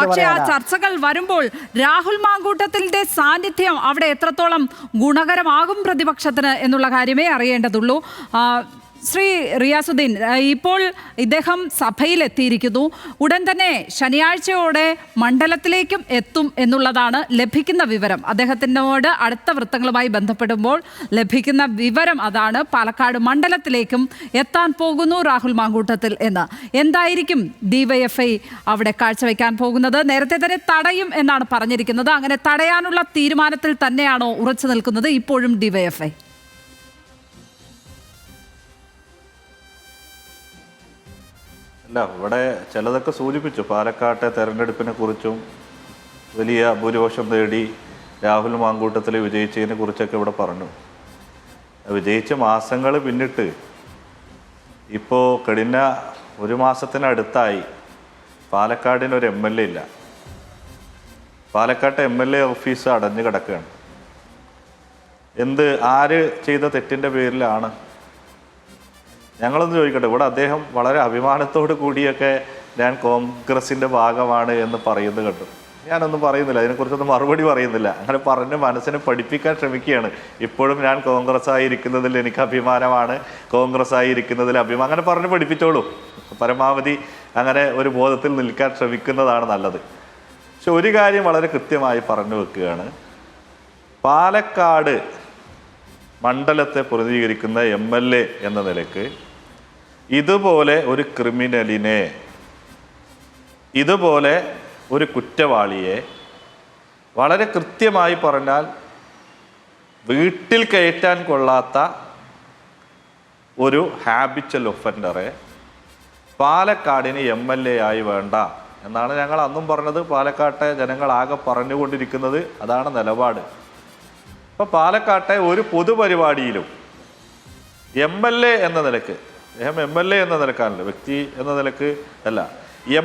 പക്ഷേ ആ ചർച്ചകൾ വരുമ്പോൾ രാഹുൽ മാങ്കൂട്ടത്തിന്റെ സാന്നിധ്യം അവിടെ എത്രത്തോളം ഗുണകരമാകും പ്രതിപക്ഷത്തിന് എന്നുള്ള കാര്യമേ അറിയേണ്ടതുള്ളൂ. ശ്രീ റിയാസുദ്ദീൻ, ഇപ്പോൾ ഇദ്ദേഹം സഭയിലെത്തിയിരിക്കുന്നു. ഉടൻ തന്നെ ശനിയാഴ്ചയോടെ മണ്ഡലത്തിലേക്കും എത്തും എന്നുള്ളതാണ് ലഭിക്കുന്ന വിവരം. അദ്ദേഹത്തിനോട് അടുത്ത വൃത്തങ്ങളുമായി ബന്ധപ്പെടുമ്പോൾ ലഭിക്കുന്ന വിവരം അതാണ്. പാലക്കാട് മണ്ഡലത്തിലേക്കും എത്താൻ പോകുന്നു രാഹുൽ മാങ്കൂട്ടത്തിൽ എന്ന്. എന്തായിരിക്കും ഡിവൈഎഫ്ഐ അവിടെ കാഴ്ചവെക്കാൻ പോകുന്നത്? നേരത്തെ തന്നെ തടയും എന്നാണ് പറഞ്ഞിരിക്കുന്നത്. അങ്ങനെ തടയാനുള്ള തീരുമാനത്തിൽ തന്നെയാണോ ഉറച്ചു നിൽക്കുന്നത് ഇപ്പോഴും ഡിവൈഎഫ്ഐ? അല്ല, ഇവിടെ ചിലതൊക്കെ സൂചിപ്പിച്ചു. പാലക്കാട്ടെ തെരഞ്ഞെടുപ്പിനെ കുറിച്ചും വലിയ ഭൂരിപക്ഷം നേടി രാഹുൽ മാങ്കൂട്ടത്തിൽ വിജയിച്ചതിനെ കുറിച്ചൊക്കെ ഇവിടെ പറഞ്ഞു. വിജയിച്ച മാസങ്ങൾ പിന്നിട്ട് ഇപ്പോൾ കഴിഞ്ഞ ഒരു മാസത്തിനടുത്തായി പാലക്കാടിനൊരു MLA ഇല്ല. പാലക്കാട്ടെ MLA ഓഫീസ് അടഞ്ഞു കിടക്കുകയാണ്. ആര് ചെയ്ത തെറ്റിൻ്റെ പേരിലാണ്? ഞങ്ങളൊന്ന് ചോദിക്കട്ടെ, ഇവിടെ അദ്ദേഹം വളരെ അഭിമാനത്തോടു കൂടിയൊക്കെ ഞാൻ കോൺഗ്രസിൻ്റെ ഭാഗമാണ് എന്ന് പറയുന്നത് കണ്ടു. ഞാനൊന്നും പറയുന്നില്ല, അതിനെക്കുറിച്ചൊന്നും മറുപടി പറയുന്നില്ല. അങ്ങനെ പറഞ്ഞ് മനസ്സിനെ പഠിപ്പിക്കാൻ ശ്രമിക്കുകയാണ്. ഇപ്പോഴും ഞാൻ കോൺഗ്രസ് ആയിരിക്കുന്നതിൽ എനിക്ക് അഭിമാനമാണ്, കോൺഗ്രസ് ആയിരിക്കുന്നതിൽ അങ്ങനെ പറഞ്ഞ് പഠിപ്പിച്ചോളൂ. പരമാവധി അങ്ങനെ ഒരു ബോധത്തിൽ നിൽക്കാൻ ശ്രമിക്കുന്നതാണ് നല്ലത്. പക്ഷെ ഒരു കാര്യം വളരെ കൃത്യമായി പറഞ്ഞു വെക്കുകയാണ്. പാലക്കാട് മണ്ഡലത്തെ പ്രതിനിധീകരിക്കുന്ന MLA എന്ന നിലയ്ക്ക് ഇതുപോലെ ഒരു ക്രിമിനലിനെ, ഇതുപോലെ ഒരു കുറ്റവാളിയെ, വളരെ കൃത്യമായി പറഞ്ഞാൽ വീട്ടിൽ കയറ്റാൻ കൊള്ളാത്ത ഒരു ഹാബിച്വൽ ഒഫൻഡറെ പാലക്കാടിന് MLA ആയി വേണ്ട എന്നാണ് ഞങ്ങൾ അന്നും പറഞ്ഞത്. പാലക്കാട്ടെ ജനങ്ങളാകെ പറഞ്ഞുകൊണ്ടിരിക്കുന്നത് അതാണ് നിലപാട്. അപ്പോൾ പാലക്കാട്ടെ ഒരു പൊതുപരിപാടിയിലും MLA എന്ന നിലക്ക്, MLA എന്ന നിലക്കാണല്ലോ, വ്യക്തി എന്ന നിലക്ക് അല്ല,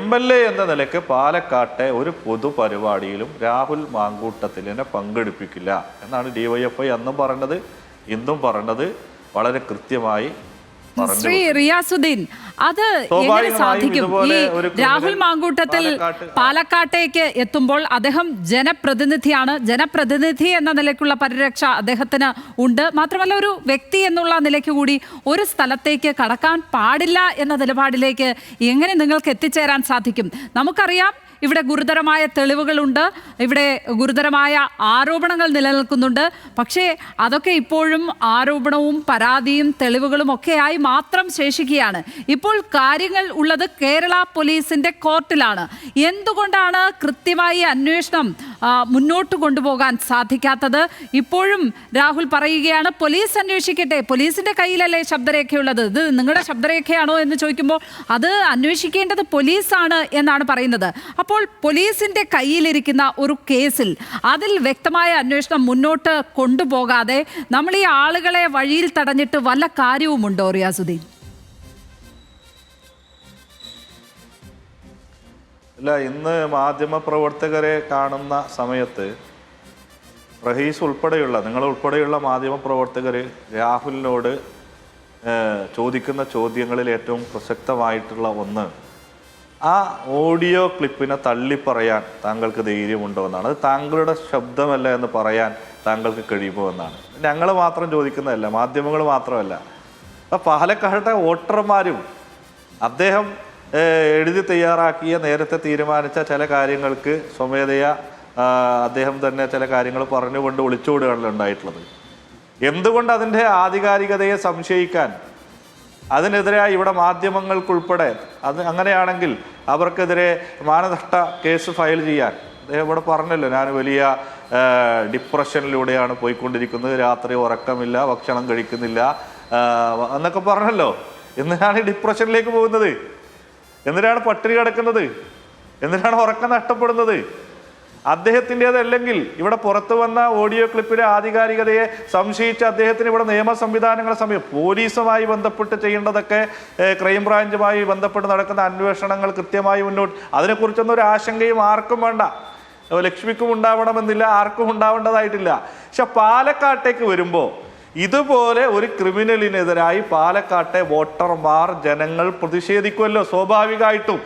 MLA എന്ന നിലക്ക് പാലക്കാട്ടെ ഒരു പൊതുപരിപാടിയിലും രാഹുൽ മാങ്കൂട്ടത്തിലിനെ പങ്കെടുപ്പിക്കില്ല എന്നാണ് DYFI അന്നും പറഞ്ഞത്, ഇന്നും പറഞ്ഞത്. വളരെ കൃത്യമായി ശ്രീ റിയാസുദ്ദീൻ, അത് എങ്ങനെ സാധിക്കും? ഈ രാഹുൽ മാങ്കൂട്ടത്തിൽ പാലക്കാട്ടേക്ക് എത്തുമ്പോൾ അദ്ദേഹം ജനപ്രതിനിധിയാണ്. ജനപ്രതിനിധി എന്ന നിലയ്ക്കുള്ള പരിരക്ഷ അദ്ദേഹത്തിന് ഉണ്ട്. മാത്രമല്ല, ഒരു വ്യക്തി എന്നുള്ള നിലയ്ക്ക് കൂടി ഒരു സ്ഥലത്തേക്ക് കടക്കാൻ പാടില്ല എന്ന നിലപാടിലേക്ക് എങ്ങനെ നിങ്ങൾക്ക് എത്തിച്ചേരാൻ സാധിക്കും? നമുക്കറിയാം, ഇവിടെ ഗുരുതരമായ തെളിവുകളുണ്ട്, ഇവിടെ ഗുരുതരമായ ആരോപണങ്ങൾ നിലനിൽക്കുന്നുണ്ട്. പക്ഷേ അതൊക്കെ ഇപ്പോഴും ആരോപണവും പരാതിയും തെളിവുകളും ഒക്കെയായി മാത്രം ശേഷിക്കുകയാണ്. ഇപ്പോൾ കാര്യങ്ങൾ ഉള്ളത് കേരള പോലീസിന്റെ കോർട്ടിലാണ്. എന്തുകൊണ്ടാണ് കൃത്യമായി അന്വേഷണം മുന്നോട്ട് കൊണ്ടുപോകാൻ സാധിക്കാത്തത്? ഇപ്പോഴും രാഹുൽ പറയുകയാണ്, പോലീസ് അന്വേഷിക്കട്ടെ, പോലീസിന്റെ കയ്യിലല്ലേ ശബ്ദരേഖയുള്ളത്, ഇത് നിങ്ങളുടെ ശബ്ദരേഖയാണോ എന്ന് ചോദിക്കുമ്പോൾ അത് അന്വേഷിക്കേണ്ടത് പോലീസാണ് എന്നാണ് പറയുന്നത്. അപ്പോൾ പോലീസിന്റെ കയ്യിലിരിക്കുന്ന ഒരു കേസിൽ അതിൽ വ്യക്തമായ അന്വേഷണം മുന്നോട്ട് കൊണ്ടുപോകാതെ നമ്മൾ ഈ ആളുകളെ വഴിയിൽ തടഞ്ഞിട്ട് വല്ല കാര്യവുമുണ്ടോ റിയാസുദ്ദീൻ? അല്ല, ഇന്ന് മാധ്യമപ്രവർത്തകരെ കാണുന്ന സമയത്ത് റഹീസ് ഉൾപ്പെടെയുള്ള, നിങ്ങൾ ഉൾപ്പെടെയുള്ള മാധ്യമപ്രവർത്തകർ രാഹുലിനോട് ചോദിക്കുന്ന ചോദ്യങ്ങളിൽ ഏറ്റവും പ്രസക്തമായിട്ടുള്ള ഒന്ന്, ആ ഓഡിയോ ക്ലിപ്പിനെ തള്ളിപ്പറയാൻ താങ്കൾക്ക് ധൈര്യമുണ്ടോ എന്നാണ്. അത് താങ്കളുടെ ശബ്ദമല്ല എന്ന് പറയാൻ താങ്കൾക്ക് കഴിയുമോ എന്നാണ്. ഞങ്ങൾ മാത്രം ചോദിക്കുന്നതല്ല, മാധ്യമങ്ങൾ മാത്രമല്ല. അപ്പം പാലക്കാട്ടെ വോട്ടർമാരും അദ്ദേഹം എഴുതി തയ്യാറാക്കിയ, നേരത്തെ തീരുമാനിച്ച ചില കാര്യങ്ങൾക്ക് സ്വമേധയാ അദ്ദേഹം തന്നെ ചില കാര്യങ്ങൾ പറഞ്ഞുകൊണ്ട് ഒളിച്ചോടുകയാണല്ലോ ഉണ്ടായിട്ടുള്ളത്. എന്തുകൊണ്ട് അതിൻ്റെ ആധികാരികതയെ സംശയിക്കാൻ അതിനെതിരായി ഇവിടെ മാധ്യമങ്ങൾക്കുൾപ്പെടെ അങ്ങനെയാണെങ്കിൽ അവർക്കെതിരെ മാനനഷ്ട കേസ് ഫയൽ ചെയ്യാൻ അദ്ദേഹം ഇവിടെ പറഞ്ഞല്ലോ, ഞാൻ വലിയ ഡിപ്രഷനിലൂടെയാണ് പോയിക്കൊണ്ടിരിക്കുന്നത്, രാത്രി ഉറക്കമില്ല, ഭക്ഷണം കഴിക്കുന്നില്ല എന്നൊക്കെ പറഞ്ഞല്ലോ. എന്തിനാണ് ഈ ഡിപ്രഷനിലേക്ക് പോകുന്നത്? എന്തിനാണ് പട്ടിണി കിടക്കുന്നത്? എന്തിനാണ് ഉറക്കം നഷ്ടപ്പെടുന്നത്? അദ്ദേഹത്തിൻ്റെതല്ലെങ്കിൽ ഇവിടെ പുറത്തു വന്ന ഓഡിയോ ക്ലിപ്പിലെ ആധികാരികതയെ സംശയിച്ച് അദ്ദേഹത്തിന് ഇവിടെ നിയമ സംവിധാനങ്ങളെ പോലീസുമായി ബന്ധപ്പെട്ട് ചെയ്യേണ്ടതൊക്കെ ക്രൈംബ്രാഞ്ചുമായി ബന്ധപ്പെട്ട് നടക്കുന്ന അന്വേഷണങ്ങൾ കൃത്യമായി മുന്നോട്ട്, അതിനെക്കുറിച്ചൊന്നും ഒരു ആശങ്കയും ആർക്കും വേണ്ട. ലക്ഷ്മിക്കും ഉണ്ടാവണമെന്നില്ല, ആർക്കും ഉണ്ടാവേണ്ടതായിട്ടില്ല. പക്ഷെ പാലക്കാട്ടേക്ക് വരുമ്പോൾ ഇതുപോലെ ഒരു ക്രിമിനലിനെതിരായി പാലക്കാട്ടെ വോട്ടർമാർ, ജനങ്ങൾ പ്രതിഷേധിക്കുമല്ലോ സ്വാഭാവികമായിട്ടും.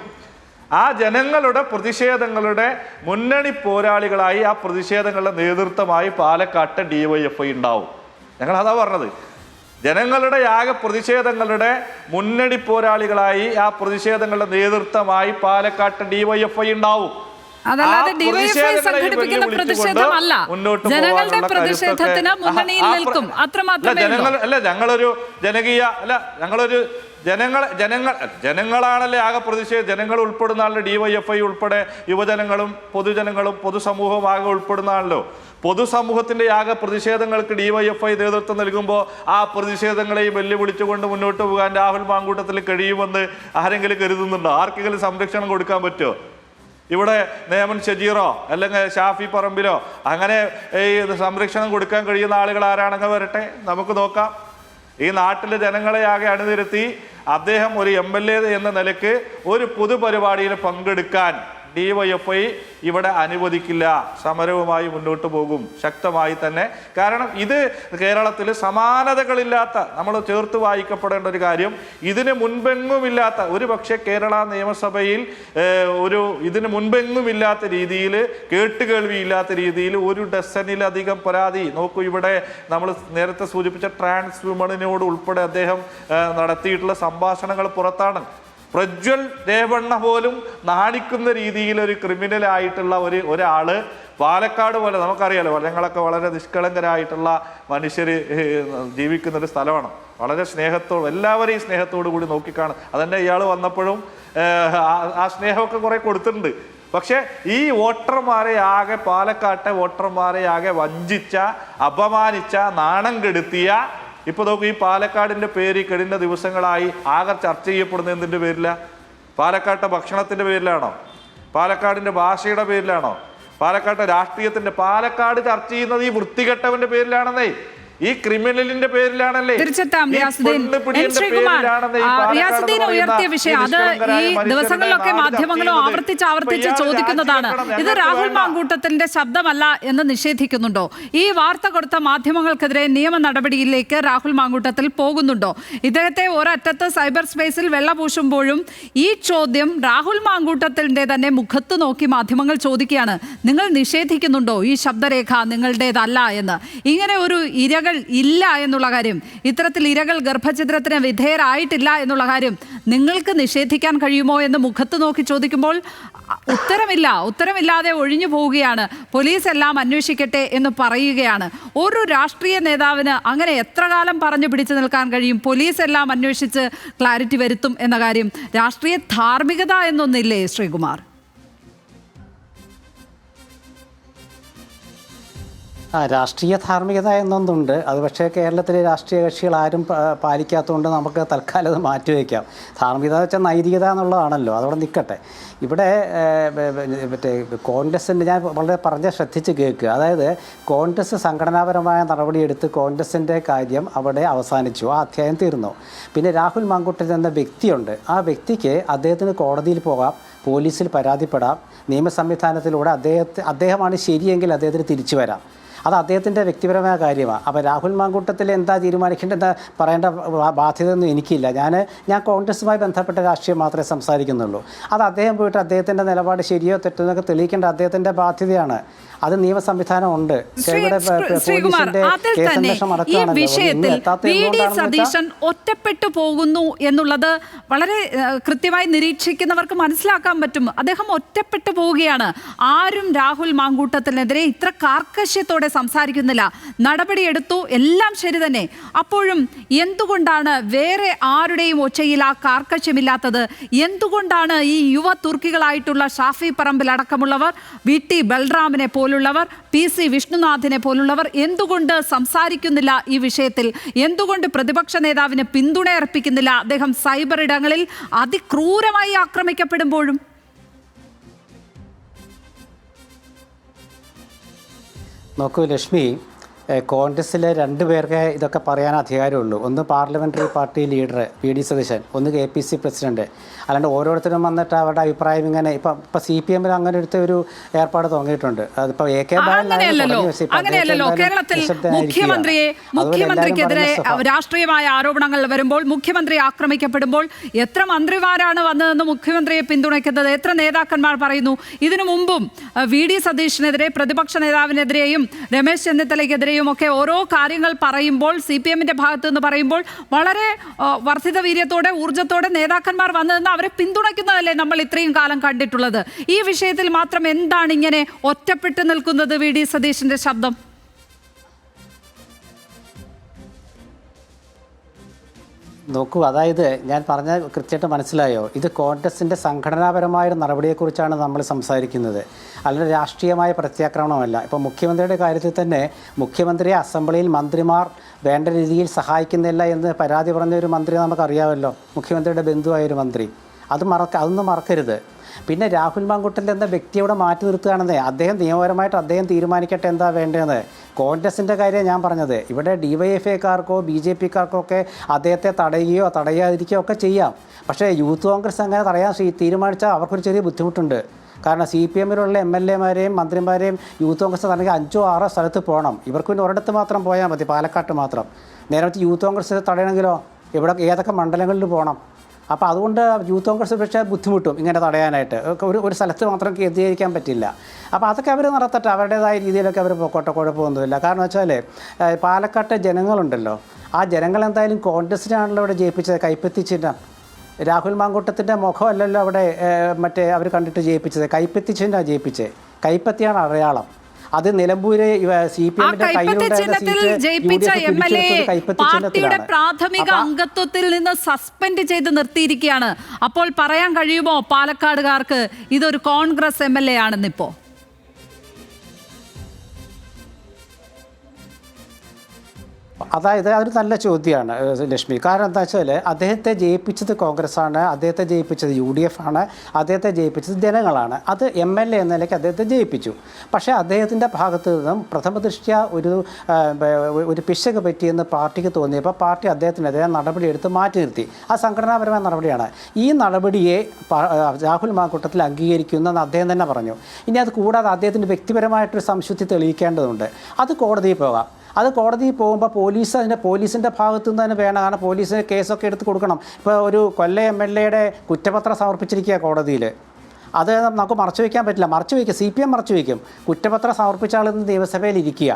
ആ ജനങ്ങളുടെ പ്രതിഷേധങ്ങളുടെ മുന്നണി പോരാളികളായി, ആ പ്രതിഷേധങ്ങളുടെ നേതൃത്വമായി പാലക്കാട്ടെ DYFI ഉണ്ടാവും. ഞങ്ങൾ അതാ പറഞ്ഞത്. ജനങ്ങളുടെ ആകെ പ്രതിഷേധങ്ങളുടെ മുന്നണി പോരാളികളായി, ആ പ്രതിഷേധങ്ങളുടെ നേതൃത്വമായി പാലക്കാട്ടെ DYFI ഉണ്ടാവും. അതല്ലാതെ DYFI സംഘടിപ്പിക്കുന്ന പ്രതിഷേധമല്ല, ജനങ്ങളുടെ പ്രതിഷേധത്തിന് മുന്നണിയിൽ നിൽക്കും, അത്രമാത്രമേ ഉള്ളൂ. അല്ല, ഞങ്ങളൊരു ജനകീയ ഞങ്ങളൊരു ജനങ്ങളാണല്ലേ ആകെ ജനങ്ങൾ ഉൾപ്പെടുന്ന ആളുടെ DYFI ഉൾപ്പെടെ യുവജനങ്ങളും പൊതുജനങ്ങളും പൊതുസമൂഹവും ആകെ ഉൾപ്പെടുന്ന ആണല്ലോ. പൊതുസമൂഹത്തിന്റെ ആകെ പ്രതിഷേധങ്ങൾക്ക് DYFI നേതൃത്വം നൽകുമ്പോൾ ആ പ്രതിഷേധങ്ങളെയും വെല്ലുവിളിച്ചുകൊണ്ട് മുന്നോട്ട് പോകാൻ രാഹുൽ മാങ്കൂട്ടത്തിൽ കഴിയുമെന്ന് ആരെങ്കിലും കരുതുന്നുണ്ടോ? ആർക്കെങ്കിലും സംരക്ഷണം കൊടുക്കാൻ പറ്റുമോ? ഇവിടെ നേമൻ ഷജീറോ അല്ലെങ്കിൽ ഷാഫി പറമ്പിലോ അങ്ങനെ ഈ സംരക്ഷണം കൊടുക്കാൻ കഴിയുന്ന ആളുകൾ ആരാണെങ്കിൽ വരട്ടെ, നമുക്ക് നോക്കാം. ഈ നാട്ടിലെ ജനങ്ങളെ ആകെ അണിനിരത്തി അദ്ദേഹം ഒരു MLA എന്ന നിലയ്ക്ക് ഒരു പൊതുപരിപാടിയിൽ പങ്കെടുക്കാൻ DYFI ഇവിടെ അനുവദിക്കില്ല. സമരവുമായി മുന്നോട്ട് പോകും ശക്തമായി തന്നെ. കാരണം ഇത് കേരളത്തിൽ സമാനതകളില്ലാത്ത, നമ്മൾ ചേർത്ത് വായിക്കപ്പെടേണ്ട ഒരു കാര്യം, ഇതിന് മുൻപെങ്ങുമില്ലാത്ത, ഒരു പക്ഷേ കേരള നിയമസഭയിൽ ഇതിന് മുൻപെങ്ങുമില്ലാത്ത രീതിയിൽ, കേട്ടുകേൾവിയില്ലാത്ത രീതിയിൽ 1 ഡസനിലധികം പരാതി. നോക്കൂ, ഇവിടെ നമ്മൾ നേരത്തെ സൂചിപ്പിച്ച ട്രാൻസ് വുമണിനോട് ഉൾപ്പെടെ അദ്ദേഹം നടത്തിയിട്ടുള്ള സംഭാഷണങ്ങൾ പുറത്താണ്. പ്രജ്വൽ രേവണ്ണ പോലും നാണിക്കുന്ന രീതിയിൽ ഒരു ക്രിമിനലായിട്ടുള്ള ഒരാള് പാലക്കാട് പോലെ, നമുക്കറിയാലോ ഞങ്ങളൊക്കെ വളരെ നിഷ്കളങ്കരായിട്ടുള്ള മനുഷ്യർ ജീവിക്കുന്ന ഒരു സ്ഥലമാണ്. വളരെ സ്നേഹത്തോട്, എല്ലാവരെയും സ്നേഹത്തോടു കൂടി നോക്കിക്കാണും. അതന്നെ ഇയാൾ വന്നപ്പോഴും ആ സ്നേഹമൊക്കെ കുറെ കൊടുത്തിട്ടുണ്ട്. പക്ഷെ ഈ വോട്ടർമാരെ ആകെ, പാലക്കാട്ടെ വോട്ടർമാരെ ആകെ വഞ്ചിച്ച, അപമാനിച്ച, നാണം കെടുത്തിയ, ഇപ്പൊ നോക്കൂ, ഈ പാലക്കാടിന്റെ പേര് കഴിഞ്ഞ ദിവസങ്ങളായി ആകെ ചർച്ച ചെയ്യപ്പെടുന്ന എന്തിന്റെ പേരില? പാലക്കാട്ടെ ഭക്ഷണത്തിന്റെ പേരിലാണോ? പാലക്കാടിന്റെ ഭാഷയുടെ പേരിലാണോ? പാലക്കാട്ടെ രാഷ്ട്രീയത്തിന്റെ? പാലക്കാട് ചർച്ച ചെയ്യുന്നത് ഈ വൃത്തികെട്ടവന്റെ പേരിലാണെന്നേ, ഈ ക്രിമിനലിന്റെ പേരിലാണല്ലേ. ഉയർത്തിയ വിഷയം അത് ഈ ദിവസങ്ങളിലൊക്കെ മാധ്യമങ്ങളും ആവർത്തിച്ച് ചോദിക്കുന്നതാണ്. ഇത് രാഹുൽ മാങ്കൂട്ടത്തിന്റെ ശബ്ദമല്ല എന്ന് നിഷേധിക്കുന്നുണ്ടോ? ഈ വാർത്ത കൊടുത്ത മാധ്യമങ്ങൾക്കെതിരെ നിയമ നടപടിയിലേക്ക് രാഹുൽ മാങ്കൂട്ടത്തിൽ പോകുന്നുണ്ടോ? ഇദ്ദേഹത്തെ ഒരറ്റത്ത് സൈബർ സ്പേസിൽ വെള്ളപൂശുമ്പോഴും ഈ ചോദ്യം രാഹുൽ മാങ്കൂട്ടത്തിന്റെ തന്നെ മുഖത്ത് നോക്കി മാധ്യമങ്ങൾ ചോദിക്കുകയാണ്. നിങ്ങൾ നിഷേധിക്കുന്നുണ്ടോ ഈ ശബ്ദരേഖ നിങ്ങളുടേതല്ല എന്ന്? ഇങ്ങനെ ഒരു ഇരകൾ ഇല്ല എന്നുള്ള കാര്യം, ഇത്തരത്തിൽ ഇരകൾ ഗർഭഛിദ്രത്തിന് വിധേയരായിട്ടില്ല എന്നുള്ള കാര്യം നിങ്ങൾക്ക് നിഷേധിക്കാൻ കഴിയുമോ എന്ന് മുഖത്ത് നോക്കി ചോദിക്കുമ്പോൾ ഉത്തരമില്ലാതെ ഒഴിഞ്ഞു പോവുകയാണ്. പോലീസ് എല്ലാം അന്വേഷിക്കട്ടെ എന്ന് പറയുകയാണ്. ഒരു രാഷ്ട്രീയ നേതാവിന് അങ്ങനെ എത്ര കാലം പറഞ്ഞു പിടിച്ചു നിൽക്കാൻ കഴിയും? പോലീസ് എല്ലാം അന്വേഷിച്ച് ക്ലാരിറ്റി വരുത്തും എന്ന കാര്യം രാഷ്ട്രീയ ധാർമ്മികത എന്നൊന്നില്ലേ ശ്രീകുമാർ? രാഷ്ട്രീയ ധാർമ്മികത എന്നൊന്നുണ്ട്. അത് പക്ഷേ കേരളത്തിലെ രാഷ്ട്രീയ കക്ഷികൾ ആരും പാലിക്കാത്തതുകൊണ്ട് നമുക്ക് തൽക്കാലം അത് മാറ്റിവെക്കാം. ധാർമ്മികത വെച്ചാൽ നൈതികത എന്നുള്ളതാണല്ലോ, അതവിടെ നിൽക്കട്ടെ. ഇവിടെ മറ്റേ കോൺഗ്രസിൻ്റെ, ഞാൻ വളരെ ശ്രദ്ധിച്ച് കേൾക്കുക, അതായത് കോൺഗ്രസ് സംഘടനാപരമായ നടപടിയെടുത്ത് കോൺഗ്രസിൻ്റെ കാര്യം അവിടെ അവസാനിച്ചു, ആ അധ്യായം തീർന്നു. പിന്നെ രാഹുൽ മാങ്കൂട്ടത്തിൽ എന്ന വ്യക്തിയുണ്ട്. ആ വ്യക്തിക്ക് അദ്ദേഹത്തിന് കോടതിയിൽ പോകാം, പോലീസിൽ പരാതിപ്പെടാം, നിയമ സംവിധാനത്തിലൂടെ അദ്ദേഹമാണ് ശരിയെങ്കിൽ അദ്ദേഹത്തിന് തിരിച്ചു വരാം. അത് അദ്ദേഹത്തിൻ്റെ വ്യക്തിപരമായ കാര്യമാണ്. അപ്പോൾ രാഹുൽ മാങ്കൂട്ടത്തിൽ എന്താ തീരുമാനിക്കേണ്ടത് പറയേണ്ട ബാധ്യതയൊന്നും എനിക്കില്ല. ഞാൻ കോൺഗ്രസുമായി ബന്ധപ്പെട്ട രാഷ്ട്രീയം മാത്രമേ സംസാരിക്കുന്നുള്ളൂ. അത് അദ്ദേഹം പോയിട്ട് അദ്ദേഹത്തിൻ്റെ നിലപാട് ശരിയോ തെറ്റോ എന്നൊക്കെ തെളിയിക്കേണ്ട അദ്ദേഹത്തിൻ്റെ ബാധ്യതയാണ്. അത് നിയമ സംവിധാനം ഉണ്ട്. ഈ വിഷയത്തിൽ വി.ഡി. സതീശൻ ഒറ്റപ്പെട്ടു പോകുന്നു എന്നുള്ളത് വളരെ കൃത്യമായി നിരീക്ഷിക്കുന്നവർക്ക് മനസ്സിലാക്കാൻ പറ്റും. അദ്ദേഹം ഒറ്റപ്പെട്ടു പോവുകയാണ്. ആരും രാഹുൽ മാങ്കൂട്ടത്തിനെതിരെ ഇത്ര കാർക്കശ്യത്തോടെ ഗൗരവത്തോടെ സംസാരിക്കുന്നില്ല. നടപടിയെടുത്തു, എല്ലാം ശരി തന്നെ. അപ്പോഴും എന്തുകൊണ്ടാണ് വേറെ ആരുടെയും ഒച്ചയിൽ ആ കാർക്കശ്യമില്ലാത്തത്? എന്തുകൊണ്ടാണ് ഈ യുവ തുർക്കികളായിട്ടുള്ള ഷാഫി പറമ്പിൽ അടക്കമുള്ളവർ, VT ബൽറാമിനെ പോലുള്ളവർ, PC വിഷ്ണുനാഥിനെ പോലുള്ളവർ എന്തുകൊണ്ട് സംസാരിക്കുന്നില്ല ഈ വിഷയത്തിൽ? എന്തുകൊണ്ട് പ്രതിപക്ഷ നേതാവിന് പിന്തുണ അർപ്പിക്കുന്നില്ല അദ്ദേഹം സൈബർ ഇടങ്ങളിൽ അതിക്രൂരമായി ആക്രമിക്കപ്പെടുമ്പോഴും? നോക്കൂ ലക്ഷ്മി, കോൺഗ്രസ്സിലെ 2 പേർക്ക് ഇതൊക്കെ പറയാൻ അധികാരമുള്ളൂ. ഒന്ന് parliamentary party leader VD Satheesan, ഒന്ന് KPC പ്രസിഡന്റ്. അല്ലാണ്ട് ഓരോരുത്തരും വന്നിട്ട് അവരുടെ അഭിപ്രായം ഇങ്ങനെ ഇപ്പം CPM അങ്ങനെ എടുത്ത ഒരു ഏർപ്പാട് തുടങ്ങിയിട്ടുണ്ട്. അതിപ്പോൾ AK അങ്ങനെയല്ലല്ലോ. കേരളത്തിൽ മുഖ്യമന്ത്രിക്കെതിരെ രാഷ്ട്രീയമായ ആരോപണങ്ങൾ വരുമ്പോൾ, മുഖ്യമന്ത്രി ആക്രമിക്കപ്പെടുമ്പോൾ എത്ര മന്ത്രിമാരാണ് വന്നതെന്ന് മുഖ്യമന്ത്രിയെ പിന്തുണയ്ക്കുന്നത്? എത്ര നേതാക്കന്മാർ പറയുന്നു? ഇതിനു മുമ്പും VD സതീഷിനെതിരെ, പ്രതിപക്ഷ നേതാവിനെതിരെയും രമേശ് ചെന്നിത്തലയ്ക്കെതിരെയും ഒക്കെ ഓരോ കാര്യങ്ങൾ പറയുമ്പോൾ, CPM-ന്റെ ഭാഗത്ത് നിന്ന് പറയുമ്പോൾ വളരെ വർദ്ധിത വീര്യത്തോടെ, ഊർജ്ജത്തോടെ നേതാക്കന്മാർ വന്നതെന്ന് അവരെ പിന്തുണയ്ക്കുന്നതല്ലേ നമ്മൾ ഇത്രയും കാലം കണ്ടിട്ടുള്ളത്? ഈ വിഷയത്തിൽ മാത്രം എന്താണ് ഇങ്ങനെ ഒറ്റപ്പെട്ടു നിൽക്കുന്നത് VD സതീഷിന്റെ ശബ്ദം? നോക്കൂ, അതായത് ഞാൻ പറഞ്ഞ കൃത്യമായിട്ട് മനസ്സിലായോ? ഇത് കോൺഗ്രസിൻ്റെ സംഘടനാപരമായ ഒരു നടപടിയെക്കുറിച്ചാണ് നമ്മൾ സംസാരിക്കുന്നത്, അല്ലാതെ രാഷ്ട്രീയമായ പ്രത്യാക്രമണമല്ല. ഇപ്പോൾ മുഖ്യമന്ത്രിയുടെ കാര്യത്തിൽ തന്നെ മുഖ്യമന്ത്രിയെ അസംബ്ലിയിൽ മന്ത്രിമാർ വേണ്ട രീതിയിൽ സഹായിക്കുന്നില്ല എന്ന് പരാതി പറഞ്ഞ ഒരു മന്ത്രി നമുക്കറിയാമല്ലോ, മുഖ്യമന്ത്രിയുടെ ബന്ധുവായൊരു മന്ത്രി. അതൊന്നും മറക്കരുത്. പിന്നെ രാഹുൽ മാങ്കൂട്ടത്തിൽ എന്ന വ്യക്തിയോടെ മാറ്റി നിർത്തുകയാണെന്നേ. അദ്ദേഹം നിയമപരമായിട്ട് അദ്ദേഹം തീരുമാനിക്കട്ടെ എന്താ വേണ്ടതെന്ന്. കോൺഗ്രസിൻ്റെ കാര്യം ഞാൻ പറഞ്ഞത്. ഇവിടെ DYFIക്കാർക്കോ BJPക്കാർക്കോ ഒക്കെ അദ്ദേഹത്തെ തടയുകയോ തടയാതിരിക്കുകയോ ഒക്കെ ചെയ്യാം. പക്ഷേ യൂത്ത് കോൺഗ്രസ് അങ്ങനെ തടയാൻ തീരുമാനിച്ചാൽ അവർക്കൊരു ചെറിയ ബുദ്ധിമുട്ടുണ്ട്. കാരണം CPM-ലുള്ള MLA-മാരെയും മന്ത്രിമാരെയും യൂത്ത് കോൺഗ്രസ് തടഞ്ഞാൽ 5 or 6 സ്ഥലത്ത് പോകണം. ഇവർക്ക് പിന്നെ ഒരിടത്ത് മാത്രം പോയാൽ മതി, പാലക്കാട്ട് മാത്രം. നേരത്തെ യൂത്ത് കോൺഗ്രസ് തടയണമെങ്കിലോ ഏതൊക്കെ മണ്ഡലങ്ങളിൽ പോകണം? അപ്പോൾ അതുകൊണ്ട് യൂത്ത് കോൺഗ്രസ് പക്ഷേ ബുദ്ധിമുട്ടും ഇങ്ങനെ തടയാനായിട്ട്. ഒരു സ്ഥലത്ത് മാത്രം കേന്ദ്രീകരിക്കാൻ പറ്റില്ല. അപ്പോൾ അതൊക്കെ അവർ നടത്തട്ടെ, അവരുടേതായ രീതിയിലൊക്കെ അവർ പോക്കോട്ടെ, കുഴപ്പമൊന്നുമില്ല. കാരണം വെച്ചാൽ പാലക്കാട്ടെ ജനങ്ങളുണ്ടല്ലോ, ആ ജനങ്ങൾ എന്തായാലും കോൺഗ്രസിനാണല്ലോ ഇവിടെ ജയിപ്പിച്ചത്. കൈപ്പത്തിച്ചിഹ്നം, രാഹുൽ മാങ്കൂട്ടത്തിൻ്റെ മുഖമല്ലല്ലോ അവിടെ അവർ കണ്ടിട്ട് ജയിപ്പിച്ചത്. കൈപ്പത്തിച്ചിഹ്നമാണ് ജയിപ്പിച്ചത്. കൈപ്പത്തിയാണ് അടയാളം. അത് നിലമ്പൂര് CPM-ന്റെ പാർട്ടിയുടെ പ്രാഥമിക അംഗത്വത്തിൽ നിന്ന് സസ്പെൻഡ് ചെയ്ത് നിർത്തിയിരിക്കുകയാണ്. അപ്പോൾ പറയാൻ കഴിയുമോ പാലക്കാടുകാർക്ക് ഇതൊരു കോൺഗ്രസ് MLA ആണെന്നിപ്പോ? അതായത് അതൊരു നല്ല ചോദ്യമാണ് ലക്ഷ്മി. കാരണം എന്താ വെച്ചാൽ അദ്ദേഹത്തെ ജയിപ്പിച്ചത് കോൺഗ്രസ്സാണ്, അദ്ദേഹത്തെ ജയിപ്പിച്ചത് UDF ആണ്, അദ്ദേഹത്തെ ജയിപ്പിച്ചത് ജനങ്ങളാണ്. അത് MLA എന്ന നിലയ്ക്ക് അദ്ദേഹത്തെ ജയിപ്പിച്ചു. പക്ഷേ അദ്ദേഹത്തിൻ്റെ ഭാഗത്തു നിന്നും പ്രഥമ ദൃഷ്ട്യാ ഒരു പിശക് പറ്റിയെന്ന് പാർട്ടിക്ക് തോന്നിയപ്പോൾ പാർട്ടി അദ്ദേഹത്തിനെതിരെ നടപടിയെടുത്ത് മാറ്റി നിർത്തി. ആ സംഘടനാപരമായ നടപടിയാണ്. ഈ നടപടിയെ രാഹുൽ മാങ്കൂട്ടത്തിൽ അംഗീകരിക്കുന്നെന്ന് അദ്ദേഹം തന്നെ പറഞ്ഞു. ഇനി അത് കൂടാതെ അദ്ദേഹത്തിൻ്റെ വ്യക്തിപരമായിട്ടൊരു സംശുദ്ധി തെളിയിക്കേണ്ടതുണ്ട്. അത് കോടതിയിൽ പോകാം. അത് കോടതിയിൽ പോകുമ്പോൾ പോലീസിൻ്റെ ഭാഗത്തു നിന്ന് തന്നെ വേണം. കാരണം പോലീസിന് കേസൊക്കെ എടുത്ത് കൊടുക്കണം. ഇപ്പോൾ ഒരു കൊല്ലം MLA-യുടെ കുറ്റപത്രം സമർപ്പിച്ചിരിക്കുക കോടതിയിൽ. അത് നമുക്ക് മറച്ചു വയ്ക്കാൻ പറ്റില്ല. CPM മറച്ചു വയ്ക്കും. കുറ്റപത്രം സമർപ്പിച്ച ആളിന്ന് നിയമസഭയിൽ ഇരിക്കുക,